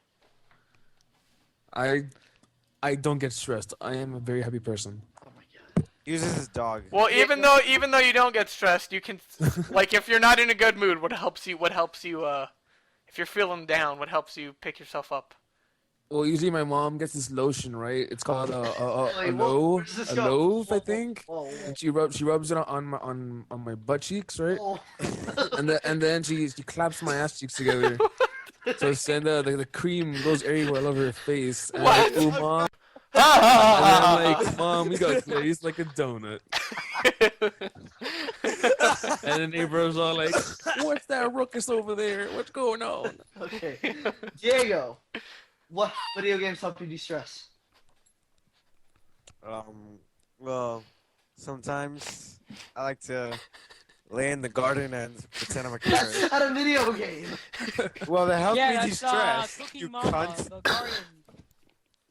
[SPEAKER 3] I don't get stressed. I am a very happy person.
[SPEAKER 1] Oh my god.
[SPEAKER 4] Uses his dog.
[SPEAKER 2] Well, even though you don't get stressed, you can like if you're not in a good mood, what helps you if you're feeling down, what helps you pick yourself up?
[SPEAKER 3] Well, usually my mom gets this lotion, right? It's called a
[SPEAKER 1] Wait, where does this go?
[SPEAKER 3] Love, I
[SPEAKER 1] Whoa,
[SPEAKER 3] think.
[SPEAKER 1] whoa,
[SPEAKER 3] And she rubs it on my butt cheeks, right?
[SPEAKER 1] whoa.
[SPEAKER 3] And then she claps my ass cheeks together. So then the cream goes everywhere all over her face. And I'm like,
[SPEAKER 2] What?
[SPEAKER 3] ooh, mom. And then I'm like, mom, you got glazed like a donut. And the neighbor's all like, what's that ruckus over there? What's going on?
[SPEAKER 1] Okay. Diego, what video games help you de-stress?
[SPEAKER 4] Well, sometimes I like to lay in the garden and pretend I'm a carrot.
[SPEAKER 1] That's not a video game.
[SPEAKER 4] Well, that helps
[SPEAKER 5] Yeah,
[SPEAKER 4] me
[SPEAKER 5] that's
[SPEAKER 4] de-stress.
[SPEAKER 5] Cookie
[SPEAKER 4] You
[SPEAKER 5] Mama,
[SPEAKER 4] cunt.
[SPEAKER 5] the garden.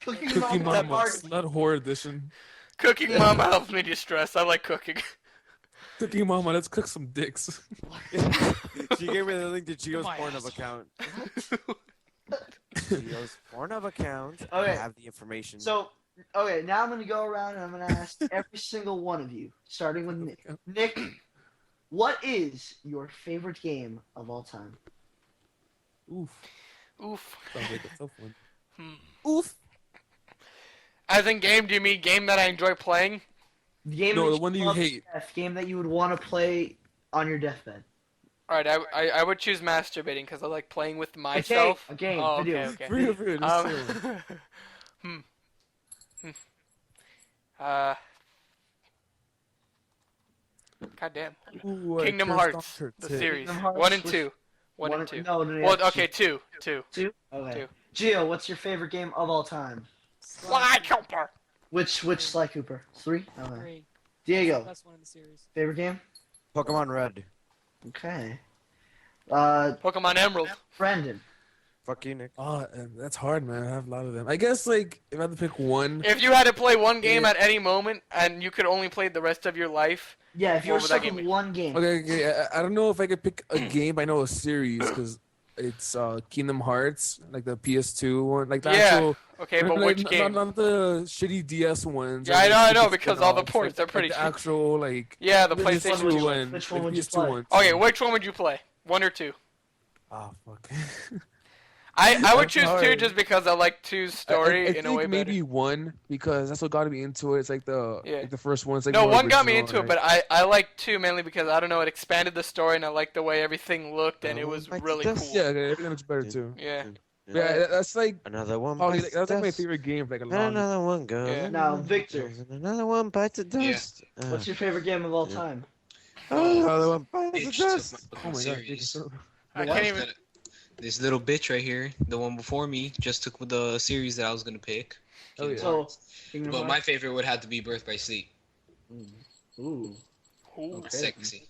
[SPEAKER 1] Cookie
[SPEAKER 3] Cookie
[SPEAKER 1] Mama.
[SPEAKER 3] Mama, Slut Whore Edition.
[SPEAKER 2] Cooking mama helps me de-stress. I like cooking.
[SPEAKER 3] Cookie Mama, let's cook some dicks.
[SPEAKER 4] She gave me the link to Gio's
[SPEAKER 5] My
[SPEAKER 4] Pornhub
[SPEAKER 5] asshole.
[SPEAKER 4] account. Gio's Pornhub account.
[SPEAKER 1] Okay.
[SPEAKER 4] I have the information.
[SPEAKER 1] So, okay, now I'm going to go around and I'm going to ask every single one of you, starting with Nick. Nick, what is your favorite game of all time?
[SPEAKER 3] Oof.
[SPEAKER 2] Oof.
[SPEAKER 3] Sounds like a tough one.
[SPEAKER 2] Oof. As in game, do you mean game that I enjoy playing?
[SPEAKER 1] The game
[SPEAKER 3] No,
[SPEAKER 1] that
[SPEAKER 3] the one that you
[SPEAKER 1] love to
[SPEAKER 3] hate.
[SPEAKER 1] death, game that you would want to play on your deathbed.
[SPEAKER 2] All right, I would choose masturbating because I like playing with myself.
[SPEAKER 1] A game,
[SPEAKER 2] Oh,
[SPEAKER 1] video.
[SPEAKER 2] okay.
[SPEAKER 3] For real, just say one.
[SPEAKER 2] Hmm. Uh. Goddamn.
[SPEAKER 3] Ooh, I
[SPEAKER 2] Kingdom
[SPEAKER 3] cursed
[SPEAKER 2] Hearts,
[SPEAKER 3] on her
[SPEAKER 2] the
[SPEAKER 3] tit.
[SPEAKER 2] series,
[SPEAKER 1] Kingdom Hearts,
[SPEAKER 2] 1 and
[SPEAKER 1] which-
[SPEAKER 2] 2. One and two.
[SPEAKER 1] No, no,
[SPEAKER 2] Well,
[SPEAKER 1] yeah,
[SPEAKER 2] okay, two.
[SPEAKER 1] Two? Okay.
[SPEAKER 2] Two.
[SPEAKER 1] Gio, what's your favorite game of all time?
[SPEAKER 2] Sly Cooper.
[SPEAKER 1] Which Sly Cooper? 3? Okay.
[SPEAKER 5] 3.
[SPEAKER 1] Diego,
[SPEAKER 5] Best one in the series.
[SPEAKER 1] favorite game?
[SPEAKER 4] Pokemon Red.
[SPEAKER 1] Okay.
[SPEAKER 2] Pokemon Emerald.
[SPEAKER 1] Brandon.
[SPEAKER 4] Fuck you, Nick.
[SPEAKER 3] Oh, that's hard, man. I have a lot of them. I guess like if I had to pick one,
[SPEAKER 2] If you had to play one game
[SPEAKER 3] Yeah.
[SPEAKER 2] at any moment and you could only play the rest of your life,
[SPEAKER 1] Yeah, if you were
[SPEAKER 2] What would that
[SPEAKER 1] stuck
[SPEAKER 2] game
[SPEAKER 1] with
[SPEAKER 2] be?
[SPEAKER 1] one game.
[SPEAKER 3] okay, I don't know if I could pick a game. But I know a series because it's Kingdom Hearts, like the PS2 one, like the
[SPEAKER 2] Yeah,
[SPEAKER 3] actual.
[SPEAKER 2] okay, but
[SPEAKER 3] like,
[SPEAKER 2] which
[SPEAKER 3] not,
[SPEAKER 2] game?
[SPEAKER 3] Not the shitty DS ones.
[SPEAKER 2] Yeah,
[SPEAKER 3] or
[SPEAKER 2] I
[SPEAKER 3] the
[SPEAKER 2] know,
[SPEAKER 3] stupid
[SPEAKER 2] because all the
[SPEAKER 3] spin-offs,
[SPEAKER 2] ports are pretty
[SPEAKER 3] like the
[SPEAKER 2] cheap.
[SPEAKER 3] actual like.
[SPEAKER 2] Yeah, the
[SPEAKER 3] the
[SPEAKER 2] PlayStation
[SPEAKER 3] PS2
[SPEAKER 2] one.
[SPEAKER 3] one.
[SPEAKER 1] Which one
[SPEAKER 3] the
[SPEAKER 1] would you
[SPEAKER 3] PS2
[SPEAKER 1] play?
[SPEAKER 3] one.
[SPEAKER 2] Okay, which one would you play? 1 or 2?
[SPEAKER 3] Oh fuck.
[SPEAKER 2] I would
[SPEAKER 3] That's
[SPEAKER 2] choose 2
[SPEAKER 3] hard.
[SPEAKER 2] just because I like 2's story
[SPEAKER 3] I
[SPEAKER 2] in a way
[SPEAKER 3] think maybe
[SPEAKER 2] better.
[SPEAKER 3] 1 because that's what got me into it. It's like
[SPEAKER 2] Yeah.
[SPEAKER 3] the first one. It's like
[SPEAKER 2] No,
[SPEAKER 3] more
[SPEAKER 2] 1 got me
[SPEAKER 3] original,
[SPEAKER 2] into it,
[SPEAKER 3] right?
[SPEAKER 2] but I like 2 mainly because, I don't know, it expanded the story and I liked the way everything looked and it was
[SPEAKER 4] Like
[SPEAKER 2] really
[SPEAKER 4] this.
[SPEAKER 2] cool.
[SPEAKER 3] Yeah, everything looks better too.
[SPEAKER 2] Yeah.
[SPEAKER 3] Yeah, that's like
[SPEAKER 4] Another one.
[SPEAKER 3] probably
[SPEAKER 4] bites
[SPEAKER 3] that's like my
[SPEAKER 4] dust.
[SPEAKER 3] favorite game for like a
[SPEAKER 4] And
[SPEAKER 3] long.
[SPEAKER 4] another one goes.
[SPEAKER 2] Yeah.
[SPEAKER 1] Now, Victor.
[SPEAKER 4] And another one bites the
[SPEAKER 6] Yeah.
[SPEAKER 4] dust.
[SPEAKER 1] What's your favorite game of all
[SPEAKER 4] Yeah.
[SPEAKER 1] time?
[SPEAKER 4] Another one bites the
[SPEAKER 6] Bitch took
[SPEAKER 4] dust.
[SPEAKER 6] my
[SPEAKER 3] Oh my god,
[SPEAKER 6] series.
[SPEAKER 2] I
[SPEAKER 1] What?
[SPEAKER 2] can't even.
[SPEAKER 6] This little bitch right here, the one before me, just took the series that I was gonna pick.
[SPEAKER 3] Oh, yeah.
[SPEAKER 1] So, Kingdom
[SPEAKER 6] But my
[SPEAKER 1] Hearts?
[SPEAKER 6] favorite would have to be Birth by Sleep.
[SPEAKER 1] Ooh.
[SPEAKER 2] Ooh.
[SPEAKER 1] Okay.
[SPEAKER 6] Sexy.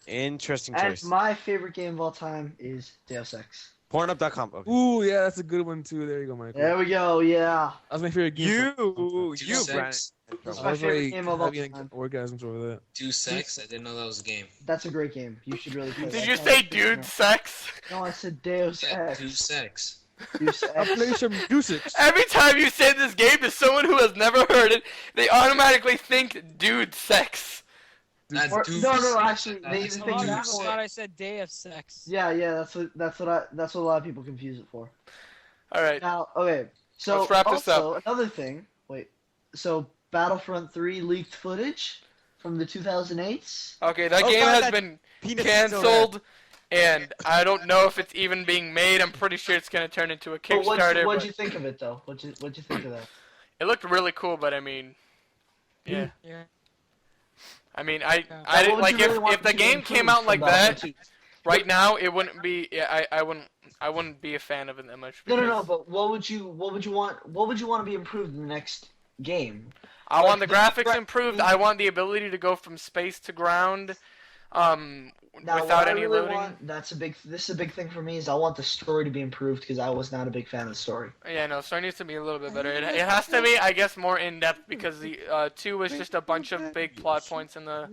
[SPEAKER 4] Interesting
[SPEAKER 1] And
[SPEAKER 4] choice.
[SPEAKER 1] my favorite game of all time is Deus Ex.
[SPEAKER 4] Pornhub.com. Okay.
[SPEAKER 3] Ooh, yeah, that's a good one too. There you go, Michael.
[SPEAKER 1] There we go, yeah.
[SPEAKER 3] That's my favorite game.
[SPEAKER 4] You,
[SPEAKER 6] Two
[SPEAKER 4] you, Brandon.
[SPEAKER 6] sex.
[SPEAKER 1] That's
[SPEAKER 3] I
[SPEAKER 1] my
[SPEAKER 3] was
[SPEAKER 1] favorite
[SPEAKER 3] like
[SPEAKER 1] game of all
[SPEAKER 3] having
[SPEAKER 1] time.
[SPEAKER 3] orgasms over that.
[SPEAKER 6] Do sex? I didn't know that was a game.
[SPEAKER 1] That's a great game. You should really play
[SPEAKER 2] Did
[SPEAKER 1] that.
[SPEAKER 2] you say dude sex?
[SPEAKER 1] No, I said Deus
[SPEAKER 6] Yeah, do
[SPEAKER 1] Ex.
[SPEAKER 6] sex.
[SPEAKER 1] Deus
[SPEAKER 3] I play
[SPEAKER 1] Ex.
[SPEAKER 3] some music.
[SPEAKER 2] Every time you say this game to someone who has never heard it, they automatically think dude sex.
[SPEAKER 6] Not
[SPEAKER 1] Or-
[SPEAKER 6] do
[SPEAKER 1] no, actually, they
[SPEAKER 6] sex.
[SPEAKER 1] even
[SPEAKER 5] A
[SPEAKER 1] think
[SPEAKER 5] lot of
[SPEAKER 1] you
[SPEAKER 6] Dude
[SPEAKER 5] people
[SPEAKER 1] for-
[SPEAKER 5] thought I said day of sex.
[SPEAKER 1] Yeah, that's what a lot of people confuse it for.
[SPEAKER 2] All right.
[SPEAKER 1] Now, okay, so
[SPEAKER 2] Let's wrap this
[SPEAKER 1] also another thing. Wait, so Battlefront 3 leaked footage from the 2008s.
[SPEAKER 2] Okay, that
[SPEAKER 4] Oh,
[SPEAKER 2] game
[SPEAKER 4] God,
[SPEAKER 2] has
[SPEAKER 4] that
[SPEAKER 2] been
[SPEAKER 4] Penis is still there.
[SPEAKER 2] canceled, and I don't know if it's even being made. I'm pretty sure it's gonna turn into a
[SPEAKER 1] But
[SPEAKER 2] Kickstarter.
[SPEAKER 1] what'd
[SPEAKER 2] but
[SPEAKER 1] you think of it though? What'd you think of that?
[SPEAKER 2] it looked really cool, but I mean, yeah.
[SPEAKER 5] Yeah.
[SPEAKER 2] I mean,
[SPEAKER 5] Yeah.
[SPEAKER 2] I
[SPEAKER 1] What
[SPEAKER 2] didn't
[SPEAKER 1] would
[SPEAKER 2] like
[SPEAKER 1] you really
[SPEAKER 2] if
[SPEAKER 1] want
[SPEAKER 2] the
[SPEAKER 1] to
[SPEAKER 2] game
[SPEAKER 1] improve
[SPEAKER 2] came out
[SPEAKER 1] from
[SPEAKER 2] like
[SPEAKER 1] Battlefront
[SPEAKER 2] that
[SPEAKER 1] 2?
[SPEAKER 2] right now, it wouldn't be. Yeah, I wouldn't be a fan of it that much.
[SPEAKER 1] No,
[SPEAKER 2] because
[SPEAKER 1] but what would you want to be improved in the next game?
[SPEAKER 2] I want the
[SPEAKER 1] like,
[SPEAKER 2] graphics improved. I want the ability to go from space to ground,
[SPEAKER 1] Now,
[SPEAKER 2] without
[SPEAKER 1] what I
[SPEAKER 2] any
[SPEAKER 1] really
[SPEAKER 2] loading.
[SPEAKER 1] want, this is a big thing for me, is I want the story to be improved because I was not a big fan of the story.
[SPEAKER 2] Yeah, no, story needs to be a little bit better. It has to be, I guess, more in depth because the 2 was just a bunch of big plot points in the.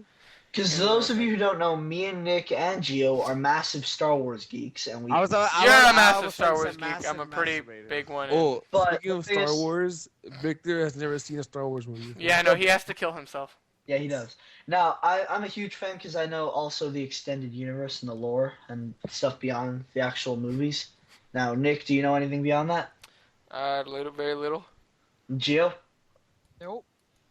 [SPEAKER 1] Because those of you who don't know, me and Nick and Gio are massive Star Wars geeks, and we.
[SPEAKER 2] You're a massive Star Wars geek. I'm a pretty big one.
[SPEAKER 3] Oh,
[SPEAKER 1] But
[SPEAKER 3] speaking of
[SPEAKER 1] the thing
[SPEAKER 3] Star
[SPEAKER 1] is-
[SPEAKER 3] Wars, Victor has never seen a Star Wars movie.
[SPEAKER 2] Yeah, no, he has to kill himself.
[SPEAKER 1] Yeah, he does. Now, I'm a huge fan because I know also the extended universe and the lore and stuff beyond the actual movies. Now, Nick, do you know anything beyond that?
[SPEAKER 2] Very little.
[SPEAKER 1] Gio?
[SPEAKER 5] Nope.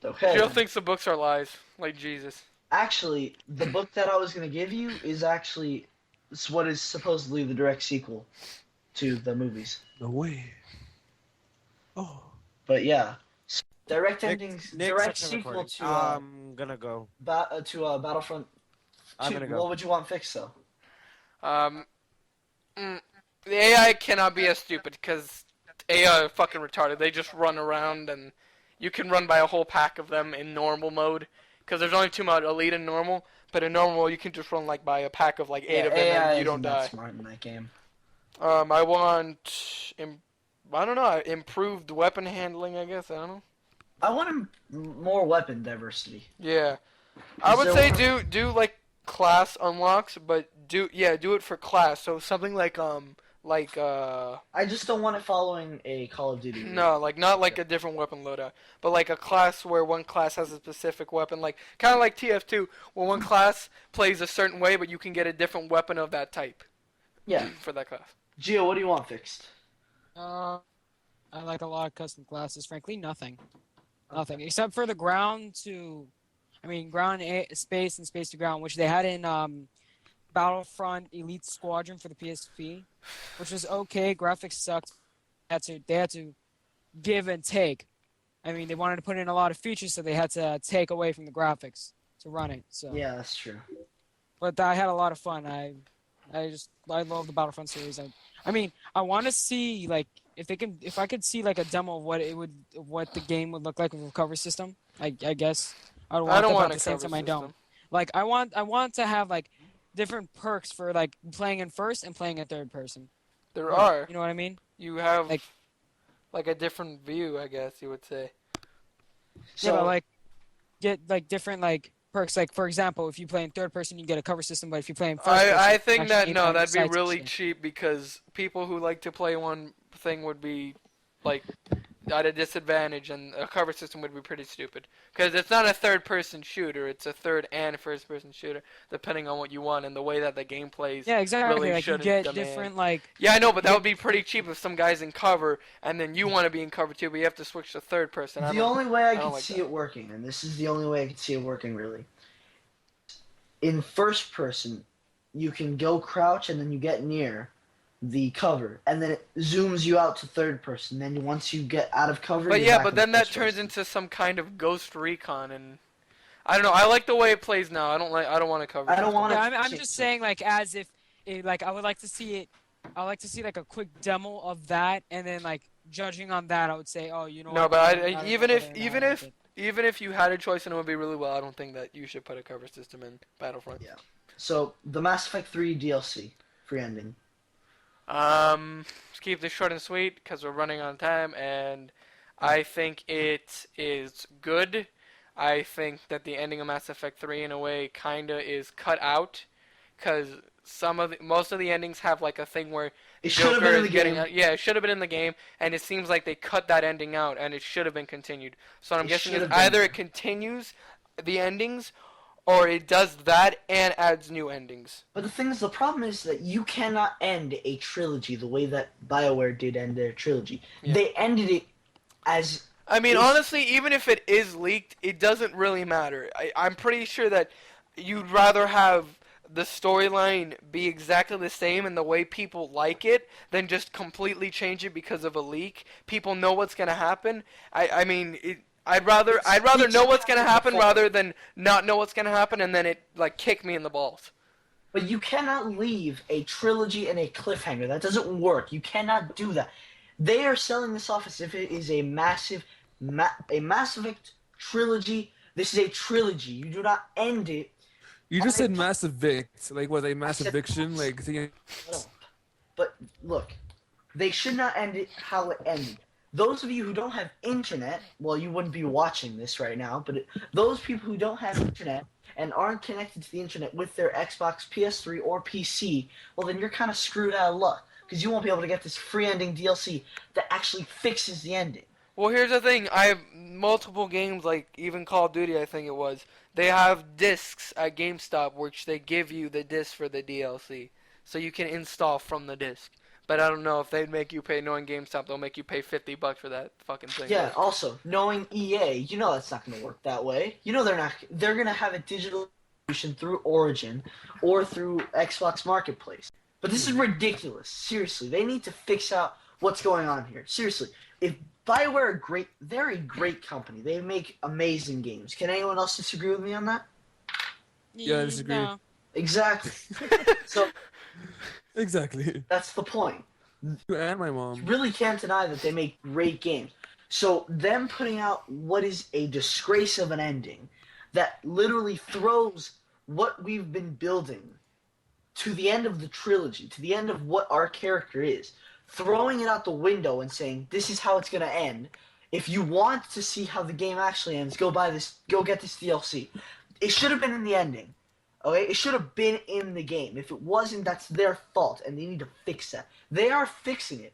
[SPEAKER 1] Okay.
[SPEAKER 2] Jill thinks the books are lies, like Jesus.
[SPEAKER 1] Actually, the book that I was going to give you is actually what is supposedly the direct sequel to the movies.
[SPEAKER 3] No way. Oh.
[SPEAKER 1] But yeah, direct endings,
[SPEAKER 4] Nick,
[SPEAKER 1] direct
[SPEAKER 4] section
[SPEAKER 1] sequel
[SPEAKER 4] recording.
[SPEAKER 1] to
[SPEAKER 4] I'm gonna go.
[SPEAKER 1] Battlefront 2.
[SPEAKER 4] I'm gonna go.
[SPEAKER 1] What would you want fixed though?
[SPEAKER 2] The AI cannot be as stupid because AI are fucking retarded. They just run around and you can run by a whole pack of them in normal mode because there's only 2 modes, elite and normal. But in normal, you can just run like by a pack of like 8 of them
[SPEAKER 1] AI
[SPEAKER 2] and you
[SPEAKER 1] isn't
[SPEAKER 2] don't
[SPEAKER 1] that
[SPEAKER 2] die.
[SPEAKER 1] smart in that game.
[SPEAKER 2] I want, I don't know, improved weapon handling. I guess I don't know.
[SPEAKER 1] I want more weapon diversity.
[SPEAKER 2] Yeah, I
[SPEAKER 1] Is
[SPEAKER 2] would
[SPEAKER 1] there
[SPEAKER 2] say
[SPEAKER 1] one-
[SPEAKER 2] do like class unlocks, but do it for class. So something like
[SPEAKER 1] I just don't want it following a Call of Duty.
[SPEAKER 2] no, like not like a different weapon loadout, but like a class where one class has a specific weapon, like kind of like TF2, where one class plays a certain way, but you can get a different weapon of that type
[SPEAKER 1] Yeah.
[SPEAKER 2] for that class.
[SPEAKER 1] Gio, what do you want fixed?
[SPEAKER 5] I like a lot of custom classes. Frankly, nothing. Nothing except for the ground to, I mean, ground space and space to ground, which they had in Battlefront Elite Squadron for the PSP, which was okay. Graphics sucked. They had to give and take. I mean, they wanted to put in a lot of features, so they had to take away from the graphics to run it. So,
[SPEAKER 1] Yeah, that's true.
[SPEAKER 5] but I had a lot of fun. I love the Battlefront series. I mean, I want to see like if I could see like a demo of what the game would look like with a cover system. I guess I would
[SPEAKER 2] I
[SPEAKER 5] want
[SPEAKER 2] don't
[SPEAKER 5] that, but
[SPEAKER 2] want
[SPEAKER 5] at
[SPEAKER 2] a
[SPEAKER 5] the same
[SPEAKER 2] cover
[SPEAKER 5] time I don't.
[SPEAKER 2] system.
[SPEAKER 5] Like I want to have like different perks for like playing in first and playing in third person.
[SPEAKER 2] There are.
[SPEAKER 5] You know what I mean?
[SPEAKER 2] You have
[SPEAKER 5] Like-
[SPEAKER 2] like a different view, I guess you would say.
[SPEAKER 1] So
[SPEAKER 5] Yeah, but like get like different like perks. Like for example, if you play in third person, you get a cover system. But if you play in first person,
[SPEAKER 2] I
[SPEAKER 5] you
[SPEAKER 2] think
[SPEAKER 5] actually
[SPEAKER 2] that
[SPEAKER 5] get,
[SPEAKER 2] no,
[SPEAKER 5] like,
[SPEAKER 2] that'd be
[SPEAKER 5] sights and
[SPEAKER 2] really
[SPEAKER 5] shit.
[SPEAKER 2] cheap because people who like to play one thing would be like at a disadvantage, and a cover system would be pretty stupid because it's not a third-person shooter; it's a third and first-person shooter, depending on what you want and the way that the game plays.
[SPEAKER 5] Yeah, exactly.
[SPEAKER 2] Really
[SPEAKER 5] Like you
[SPEAKER 2] shouldn't
[SPEAKER 5] get
[SPEAKER 2] demand.
[SPEAKER 5] different like
[SPEAKER 2] Yeah, I know, but that
[SPEAKER 5] Yeah.
[SPEAKER 2] would be pretty cheap if some guy's in cover and then you want to be in cover too, but you have to switch to third person.
[SPEAKER 1] the only way I
[SPEAKER 2] don't
[SPEAKER 1] could
[SPEAKER 2] like
[SPEAKER 1] see
[SPEAKER 2] that.
[SPEAKER 1] it working, and this is the only way I could see it working really. In first person, you can go crouch and then you get near the cover, and then it zooms you out to third person. Then once you get out of cover,
[SPEAKER 2] But
[SPEAKER 1] you're
[SPEAKER 2] yeah,
[SPEAKER 1] back
[SPEAKER 2] but
[SPEAKER 1] in
[SPEAKER 2] then that
[SPEAKER 1] first
[SPEAKER 2] turns
[SPEAKER 1] person.
[SPEAKER 2] into some kind of Ghost Recon, and I don't know. I like the way it plays now. I don't want to cover.
[SPEAKER 1] I don't
[SPEAKER 2] system.
[SPEAKER 1] wanna-
[SPEAKER 5] Yeah, I'm
[SPEAKER 1] change
[SPEAKER 5] just
[SPEAKER 1] it.
[SPEAKER 5] saying like as if like I would like to see it. I would like to see like a quick demo of that, and then like judging on that, I would say, oh, you know
[SPEAKER 2] No,
[SPEAKER 5] what?
[SPEAKER 2] but
[SPEAKER 5] I
[SPEAKER 2] I,
[SPEAKER 5] don't know
[SPEAKER 2] even
[SPEAKER 5] whether
[SPEAKER 2] if
[SPEAKER 5] or not
[SPEAKER 2] even
[SPEAKER 5] I like
[SPEAKER 2] if
[SPEAKER 5] it.
[SPEAKER 2] even if you had a choice and it would be really well, I don't think that you should put a cover system in Battlefront.
[SPEAKER 1] Yeah. So the Mass Effect 3 DLC free ending.
[SPEAKER 2] Let's keep this short and sweet because we're running on time, and I think it is good. I think that the ending of Mass Effect 3 in a way kinda is cut out because most of the endings have like a thing where
[SPEAKER 1] It should have
[SPEAKER 2] Joker
[SPEAKER 1] been in
[SPEAKER 2] is
[SPEAKER 1] the
[SPEAKER 2] getting
[SPEAKER 1] game.
[SPEAKER 2] yeah, it should have been in the game, and it seems like they cut that ending out, and it should have been continued. So what I'm
[SPEAKER 1] It
[SPEAKER 2] guessing
[SPEAKER 1] should
[SPEAKER 2] is
[SPEAKER 1] have been
[SPEAKER 2] either
[SPEAKER 1] there.
[SPEAKER 2] it continues the endings, or it does that and adds new endings.
[SPEAKER 1] But the thing is, the problem is that you cannot end a trilogy the way that BioWare did end their trilogy.
[SPEAKER 2] Yeah.
[SPEAKER 1] They ended it as
[SPEAKER 2] I mean,
[SPEAKER 1] It's-
[SPEAKER 2] honestly, even if it is leaked, it doesn't really matter. I'm pretty sure that you'd rather have the storyline be exactly the same and the way people like it than just completely change it because of a leak. People know what's gonna happen. I mean, I'd rather
[SPEAKER 1] It's
[SPEAKER 2] know what's gonna
[SPEAKER 1] happened
[SPEAKER 2] happen
[SPEAKER 1] before.
[SPEAKER 2] rather than not know what's gonna happen and then it like kick me in the balls.
[SPEAKER 1] But you cannot leave a trilogy in a cliffhanger. That doesn't work. You cannot do that. They are selling this off as if it is a Mass Effect trilogy. This is a trilogy. You do not end it.
[SPEAKER 3] You just said Mass Evict. Like, was a Mass
[SPEAKER 1] said
[SPEAKER 3] Eviction?
[SPEAKER 1] Mass-
[SPEAKER 3] Like, thinking,
[SPEAKER 1] But look, they should not end it how it ended. Those of you who don't have internet, well, you wouldn't be watching this right now, but those people who don't have internet and aren't connected to the internet with their Xbox, PS3, or PC, well, then you're kind of screwed out of luck because you won't be able to get this free ending DLC that actually fixes the ending.
[SPEAKER 2] Well, here's the thing. I have multiple games, like even Call of Duty, I think it was. They have discs at GameStop, which they give you the disc for the DLC, so you can install from the disc. But I don't know if they'd make you pay. Knowing GameStop, they'll make you pay $50 for that fucking thing.
[SPEAKER 1] Yeah, also, knowing EA, you know that's not going to work that way. You know they're going to have a digital distribution through Origin or through Xbox Marketplace. But this is ridiculous. Seriously, they need to fix out what's going on here. Seriously, if BioWare they're a great company. They make amazing games. Can anyone else disagree with me on that?
[SPEAKER 3] Yeah, I disagree.
[SPEAKER 5] No.
[SPEAKER 1] Exactly. So
[SPEAKER 3] exactly.
[SPEAKER 1] that's the point.
[SPEAKER 3] You and my
[SPEAKER 1] You
[SPEAKER 3] mom.
[SPEAKER 1] really can't deny that they make great games. So them putting out what is a disgrace of an ending that literally throws what we've been building to the end of the trilogy, to the end of what our character is, throwing it out the window and saying this is how it's going to end. If you want to see how the game actually ends, go get this DLC. It should have been in the ending. Okay, it should have been in the game. If it wasn't, that's their fault, and they need to fix that. They are fixing it.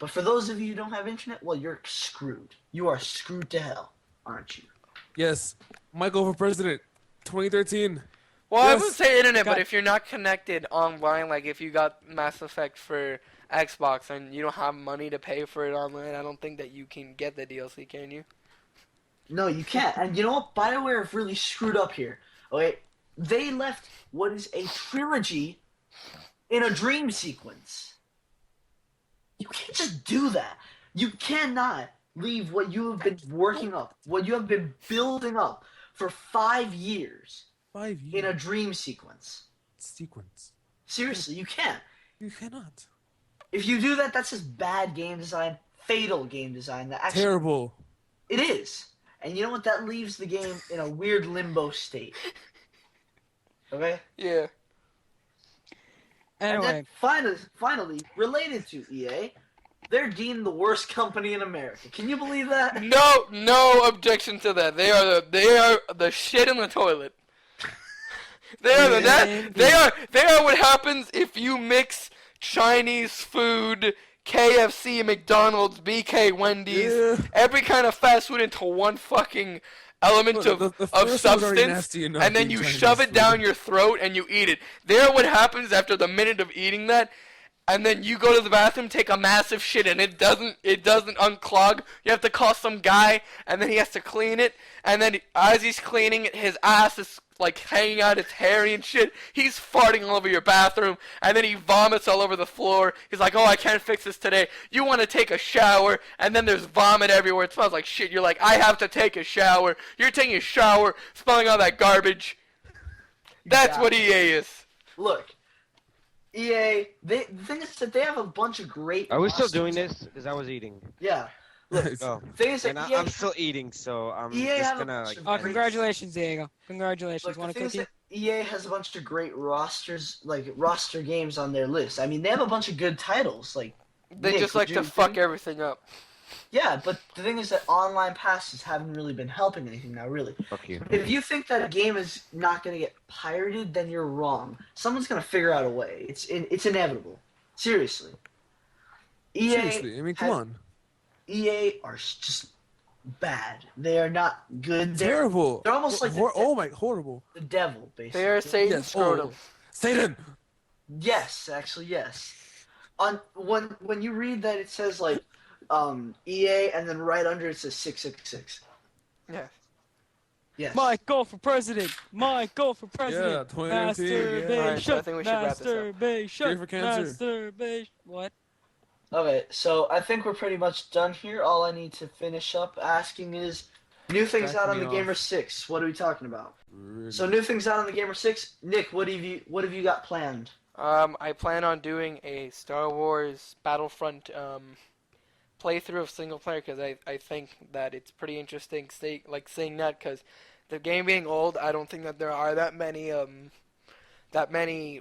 [SPEAKER 1] But for those of you who don't have internet, well, you're screwed. You are screwed to hell, aren't you?
[SPEAKER 3] Yes. Michael for president. 2013.
[SPEAKER 2] Well, I
[SPEAKER 3] Yes.
[SPEAKER 2] would say internet, but
[SPEAKER 5] God.
[SPEAKER 2] if you're not connected online, like if you got Mass Effect for Xbox and you don't have money to pay for it online, I don't think that you can get the DLC, can you?
[SPEAKER 1] No, you can't. And you know what? BioWare have really screwed up here. Okay, They left what is a trilogy in a dream sequence. You can't just do that. You cannot leave what you have been working up, what you have been building up for 5 years
[SPEAKER 3] 5 years.
[SPEAKER 1] in a dream sequence.
[SPEAKER 3] Sequence.
[SPEAKER 1] Seriously, you can't.
[SPEAKER 3] You cannot.
[SPEAKER 1] If you do that, that's just bad game design, fatal game design. That actually,
[SPEAKER 3] Terrible.
[SPEAKER 1] it is. And you know what? That leaves the game in a weird limbo state. Okay?
[SPEAKER 2] Yeah.
[SPEAKER 1] And
[SPEAKER 5] Anyway,
[SPEAKER 1] then finally, related to EA, they're deemed the worst company in America. Can you believe that?
[SPEAKER 2] No objection to that. They are the shit in the toilet. They are they are what happens if you mix Chinese food, KFC, McDonald's, BK, Wendy's,
[SPEAKER 3] Yeah.
[SPEAKER 2] every kind of fast food into one fucking element
[SPEAKER 3] Look,
[SPEAKER 2] of
[SPEAKER 3] the first one's already
[SPEAKER 2] substance,
[SPEAKER 3] nasty enough
[SPEAKER 2] and then
[SPEAKER 3] being
[SPEAKER 2] you
[SPEAKER 3] Chinese
[SPEAKER 2] shove it
[SPEAKER 3] food.
[SPEAKER 2] down your throat and you eat it. They're what happens after the minute of eating that. And then you go to the bathroom, take a massive shit, and it doesn't unclog. You have to call some guy, and then he has to clean it. And then as he's cleaning it, his ass is like hanging out, it's hairy and shit. He's farting all over your bathroom, and then he vomits all over the floor. He's like, "Oh, I can't fix this today." You want to take a shower, and then there's vomit everywhere. It smells like shit. You're like, "I have to take a shower." You're taking a shower, smelling all that garbage. That's what EA is.
[SPEAKER 1] Look, EA, the thing is that they have a bunch of great.
[SPEAKER 4] Are we still
[SPEAKER 1] rosters.
[SPEAKER 4] doing this? Because I was eating.
[SPEAKER 1] Yeah. Look,
[SPEAKER 4] Oh,
[SPEAKER 1] the thing is that
[SPEAKER 4] and
[SPEAKER 1] EA,
[SPEAKER 4] I'm still eating, so I'm
[SPEAKER 1] EA
[SPEAKER 4] just
[SPEAKER 1] have a
[SPEAKER 4] gonna
[SPEAKER 1] bunch
[SPEAKER 4] like.
[SPEAKER 1] of
[SPEAKER 5] congratulations, Diego. Congratulations.
[SPEAKER 1] Look, the
[SPEAKER 5] Want a
[SPEAKER 1] thing is
[SPEAKER 5] cookie?
[SPEAKER 1] that EA has a bunch of great rosters, like roster games on their list. I mean, they have a bunch of good titles. Like
[SPEAKER 2] They
[SPEAKER 1] Nick,
[SPEAKER 2] just
[SPEAKER 1] would
[SPEAKER 2] like
[SPEAKER 1] you
[SPEAKER 2] to
[SPEAKER 1] agree?
[SPEAKER 2] fuck everything up.
[SPEAKER 1] Yeah, but the thing is that online passes haven't really been helping anything now, really.
[SPEAKER 4] Fuck you.
[SPEAKER 1] If you think that a game is not going to get pirated, then you're wrong. Someone's going to figure out a way. It's inevitable. Seriously. EA
[SPEAKER 3] Seriously, I mean, come on.
[SPEAKER 1] EA are just bad. They are not good.
[SPEAKER 3] Terrible.
[SPEAKER 1] They're almost like
[SPEAKER 3] oh my, horrible.
[SPEAKER 1] the devil, basically.
[SPEAKER 2] They are Satan's
[SPEAKER 3] Yes,
[SPEAKER 2] scrotum.
[SPEAKER 3] Satan.
[SPEAKER 1] Yes, actually, yes. On when you read that, it says like EA, and then right under it says 666.
[SPEAKER 2] Yeah.
[SPEAKER 1] Yes.
[SPEAKER 5] Mike, go for president. Mike, go for president.
[SPEAKER 3] 2019, yeah.
[SPEAKER 5] Masturbation.
[SPEAKER 2] Alright, so I think we should wrap this up.
[SPEAKER 5] Masturbation.
[SPEAKER 3] Cure for cancer.
[SPEAKER 5] Masturbation. What?
[SPEAKER 1] Okay, so I think we're pretty much done here. All I need to finish up asking is new things
[SPEAKER 3] Back
[SPEAKER 1] out on
[SPEAKER 3] me
[SPEAKER 1] the
[SPEAKER 3] off.
[SPEAKER 1] Gamer 6. What are we talking about? So new things out on the Gamer 6. Nick, what have you got planned?
[SPEAKER 2] I plan on doing a Star Wars Battlefront playthrough of single player because I think that it's pretty interesting saying that because the game being old, I don't think that there are that many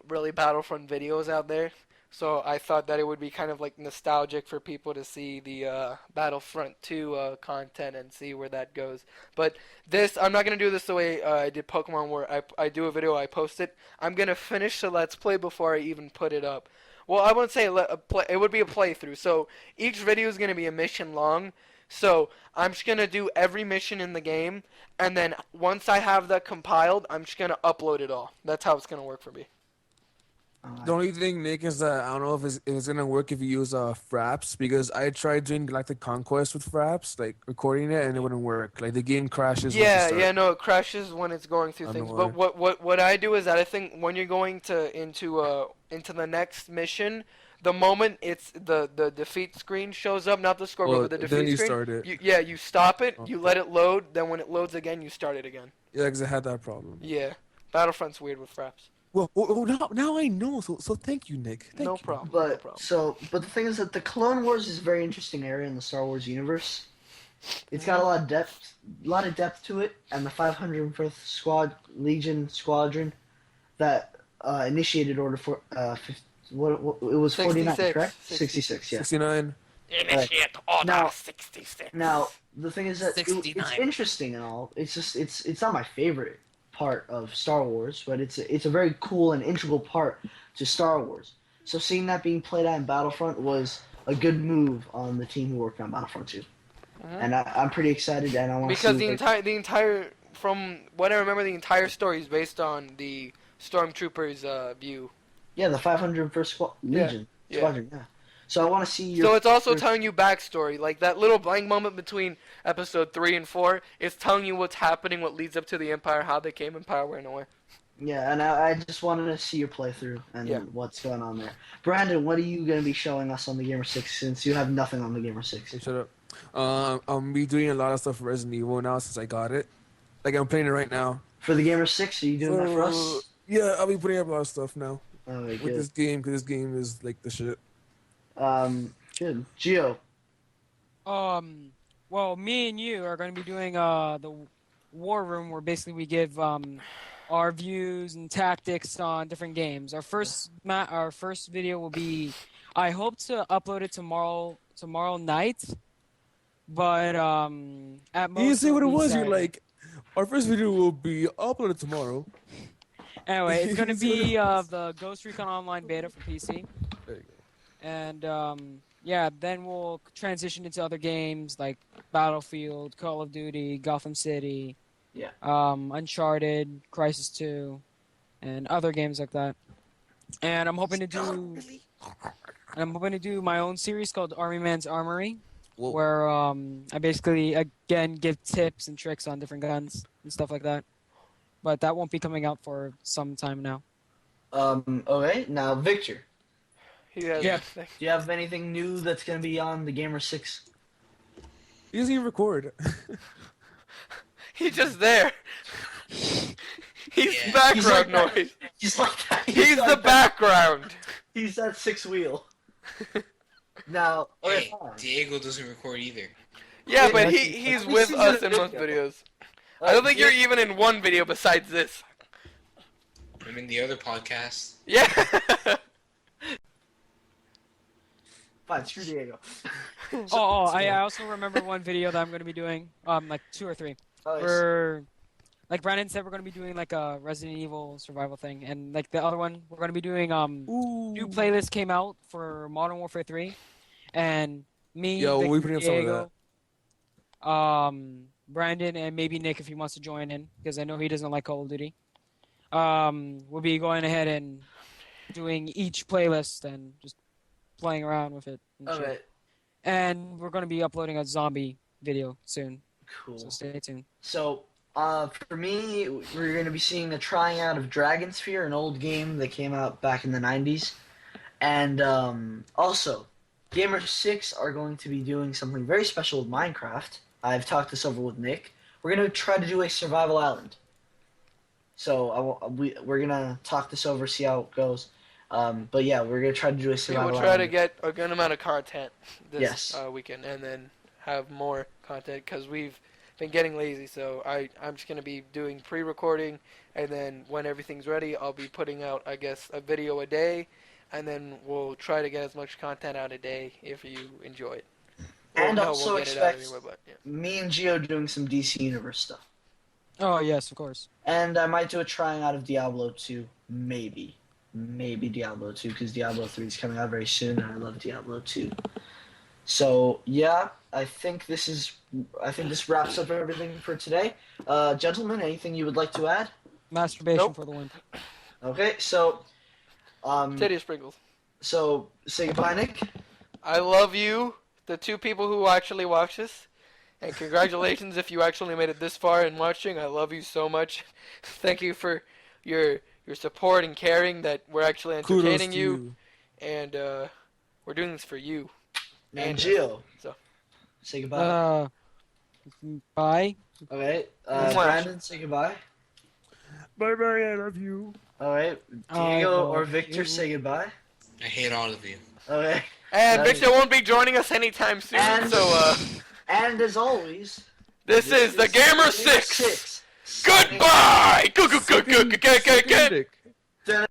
[SPEAKER 2] really Battlefront videos out there. So I thought that it would be kind of like nostalgic for people to see the Battlefront 2 content and see where that goes. But this, I'm not going to do this the way I did Pokemon where I do a video, I post it. I'm going to finish the Let's Play before I even put it up. Well, I wouldn't say it would be a playthrough. So each video is going to be a mission long. So I'm just going to do every mission in the game. And then once I have that compiled, I'm just going to upload it all. That's how it's going to work for me.
[SPEAKER 3] The only thing, Nick, is that I don't know if it's gonna work if you use Fraps, because I tried doing Galactic Conquest with Fraps, like recording it, and it wouldn't work. Like the game crashes.
[SPEAKER 2] No, it crashes when it's going through
[SPEAKER 3] I
[SPEAKER 2] things.
[SPEAKER 3] know
[SPEAKER 2] But what I do is that I think when you're going into the next mission, the moment it's the defeat screen shows up, not the scoreboard, but the defeat
[SPEAKER 3] then you
[SPEAKER 2] screen.
[SPEAKER 3] start it.
[SPEAKER 2] You stop it, you
[SPEAKER 3] Okay.
[SPEAKER 2] let it load, then when it loads again, you start it again.
[SPEAKER 3] Yeah, because I had that problem.
[SPEAKER 2] Yeah, Battlefront's weird with fraps.
[SPEAKER 3] Well, now I know. So thank you, Nick. Thank
[SPEAKER 2] No
[SPEAKER 3] you.
[SPEAKER 2] problem. no
[SPEAKER 1] But
[SPEAKER 2] problem.
[SPEAKER 1] but the thing is that the Clone Wars is a very interesting area in the Star Wars universe. It's got a lot of depth to it, and the 501st Legion Squadron that initiated Order for it was 49,
[SPEAKER 2] 66.
[SPEAKER 1] correct? 66, yeah.
[SPEAKER 3] 69.
[SPEAKER 2] Initiate Order
[SPEAKER 1] Now-
[SPEAKER 2] 66.
[SPEAKER 1] Now the thing is that it's
[SPEAKER 5] 69.
[SPEAKER 1] interesting and all. It's just it's not my favorite part of Star Wars, but it's a very cool and integral part to Star Wars. So seeing that being played out in Battlefront was a good move on the team who worked on Battlefront 2. And I'm pretty excited, and I want to see
[SPEAKER 2] Because the entire from what I remember, the entire story is based on the stormtroopers' view.
[SPEAKER 1] Yeah, the 501st Legion
[SPEAKER 2] yeah.
[SPEAKER 1] Squadron. Yeah. So I want to see your.
[SPEAKER 2] So it's also
[SPEAKER 1] your-
[SPEAKER 2] telling you backstory, like that little blank moment between episode 3 and 4 is telling you what's happening, what leads up to the Empire, how they came in power, in a way.
[SPEAKER 1] Yeah, and I just wanted to see your playthrough and
[SPEAKER 2] Yeah.
[SPEAKER 1] what's going on there. Brandon, what are you going to be showing us on the Gamer6 since you have nothing on the
[SPEAKER 3] Hey,
[SPEAKER 1] Gamer6?
[SPEAKER 3] shut up. I'm be doing a lot of stuff for Resident Evil now since I got it. Like I'm playing it right now.
[SPEAKER 1] For the Gamer6, are you doing that for us?
[SPEAKER 3] Yeah, I'll be putting up a lot of stuff now
[SPEAKER 1] Okay,
[SPEAKER 3] with
[SPEAKER 1] good.
[SPEAKER 3] this game because this game is like the shit.
[SPEAKER 1] Good. Geo.
[SPEAKER 5] Well, me and you are going to be doing the war room, where basically we give our views and tactics on different games. Our first video will be, I hope to upload it tomorrow night, but at
[SPEAKER 3] You didn't
[SPEAKER 5] most
[SPEAKER 3] say
[SPEAKER 5] it'll
[SPEAKER 3] what it
[SPEAKER 5] be
[SPEAKER 3] was. You're
[SPEAKER 5] Saturday.
[SPEAKER 3] like, our first video will be uploaded tomorrow.
[SPEAKER 5] Anyway, it's going to
[SPEAKER 3] You see what it
[SPEAKER 5] be
[SPEAKER 3] was?
[SPEAKER 5] the Ghost Recon Online beta for PC.
[SPEAKER 3] There you go.
[SPEAKER 5] And yeah, then we'll transition into other games like Battlefield, Call of Duty, Gotham City,
[SPEAKER 1] Yeah.
[SPEAKER 5] Uncharted, Crisis 2, and other games like that. And I'm hoping to do my own series called Army Man's Armory,
[SPEAKER 3] Whoa.
[SPEAKER 5] where I basically again give tips and tricks on different guns and stuff like that. But that won't be coming out for some time now.
[SPEAKER 1] Okay, now Victor,
[SPEAKER 2] He has
[SPEAKER 5] Yeah.
[SPEAKER 2] nothing.
[SPEAKER 1] do you have anything new that's going to be on the Gamer6?
[SPEAKER 3] He doesn't even record.
[SPEAKER 2] He's just there. He's
[SPEAKER 6] Yeah.
[SPEAKER 2] background
[SPEAKER 1] He's like that.
[SPEAKER 2] noise.
[SPEAKER 1] He's like that.
[SPEAKER 2] He's
[SPEAKER 1] like
[SPEAKER 2] the
[SPEAKER 1] that.
[SPEAKER 2] background.
[SPEAKER 1] He's that six wheel. Now, okay,
[SPEAKER 6] Hey,
[SPEAKER 1] fine.
[SPEAKER 6] Diego doesn't record either.
[SPEAKER 2] Yeah,
[SPEAKER 1] Yeah,
[SPEAKER 2] but
[SPEAKER 1] but
[SPEAKER 2] he's
[SPEAKER 1] at least
[SPEAKER 2] with
[SPEAKER 1] he's
[SPEAKER 2] us
[SPEAKER 1] in
[SPEAKER 2] in
[SPEAKER 1] a
[SPEAKER 2] most
[SPEAKER 1] video.
[SPEAKER 2] videos. I don't think
[SPEAKER 1] Yeah.
[SPEAKER 2] you're even in one video besides this.
[SPEAKER 6] I'm in the other podcast.
[SPEAKER 2] Yeah.
[SPEAKER 1] Fine, screw Diego.
[SPEAKER 5] I also remember one video that I'm going to be doing, like 2 or 3.
[SPEAKER 1] Okay,
[SPEAKER 5] We're, like Brandon said, we're going to be doing like a Resident Evil survival thing, and like the other one, we're going to be doing new playlist came out for Modern Warfare 3, and me,
[SPEAKER 3] Yo,
[SPEAKER 5] Victor,
[SPEAKER 3] we putting up some of
[SPEAKER 5] Diego, Brandon, and maybe Nick if he wants to join in, because I know he doesn't like Call of Duty. We'll be going ahead and doing each playlist and just playing around with it. And shit.
[SPEAKER 1] okay,
[SPEAKER 5] And we're going to be uploading a zombie video soon,
[SPEAKER 1] cool.
[SPEAKER 5] so stay tuned.
[SPEAKER 1] So, for me, we're going to be seeing a trying out of Dragon Sphere, an old game that came out back in the 90s. And also, Gamer6 are going to be doing something very special with Minecraft. I've talked this over with Nick. We're going to try to do a survival island. So, we're going to talk this over, see how it goes. But yeah, we're going to try to do a
[SPEAKER 2] We
[SPEAKER 1] survival
[SPEAKER 2] will
[SPEAKER 1] island.
[SPEAKER 2] try to get a good amount of content this
[SPEAKER 1] Yes.
[SPEAKER 2] weekend, and then have more content because we've been getting lazy. So I'm just gonna be doing pre-recording, and then when everything's ready, I'll be putting out, I guess, a video a day, and then we'll try to get as much content out a day if you enjoy it.
[SPEAKER 1] And
[SPEAKER 2] Well, no,
[SPEAKER 1] also
[SPEAKER 2] we'll get it out
[SPEAKER 1] expect
[SPEAKER 2] anyway, but, yeah.
[SPEAKER 1] me and Gio doing some DC Universe stuff.
[SPEAKER 5] Oh, yes, of course.
[SPEAKER 1] And I might do a trying out of Diablo 2, maybe. Maybe Diablo 2, because Diablo 3 is coming out very soon, and I love Diablo 2. So, yeah, I think this wraps up everything for today. Gentlemen, anything you would like to add?
[SPEAKER 5] Masturbation
[SPEAKER 2] Nope.
[SPEAKER 5] for the win.
[SPEAKER 1] Okay, so,
[SPEAKER 2] Titty sprinkles.
[SPEAKER 1] so say goodbye, Nick.
[SPEAKER 2] I love you, the 2 people who actually watch this, and congratulations if you actually made it this far in watching. I love you so much. Thank you for your support and caring that we're actually
[SPEAKER 3] Kudos
[SPEAKER 2] entertaining
[SPEAKER 3] to
[SPEAKER 2] you, and we're doing this for you.
[SPEAKER 1] And Gio.
[SPEAKER 2] So.
[SPEAKER 1] Say goodbye.
[SPEAKER 5] Bye.
[SPEAKER 1] Okay,
[SPEAKER 2] Mwah.
[SPEAKER 1] Brandon, say goodbye.
[SPEAKER 3] Bye bye, I love you.
[SPEAKER 1] Alright,
[SPEAKER 5] I
[SPEAKER 1] Diego or
[SPEAKER 5] love
[SPEAKER 1] Victor,
[SPEAKER 5] you.
[SPEAKER 1] say goodbye.
[SPEAKER 6] I hate all of you.
[SPEAKER 1] Okay.
[SPEAKER 2] And
[SPEAKER 1] Nice.
[SPEAKER 2] Victor won't be joining us anytime soon,
[SPEAKER 1] And-
[SPEAKER 2] so
[SPEAKER 1] And as always,
[SPEAKER 2] this is the Gamer 6.
[SPEAKER 1] Six.
[SPEAKER 2] Goodbye. Good.
[SPEAKER 3] Dick.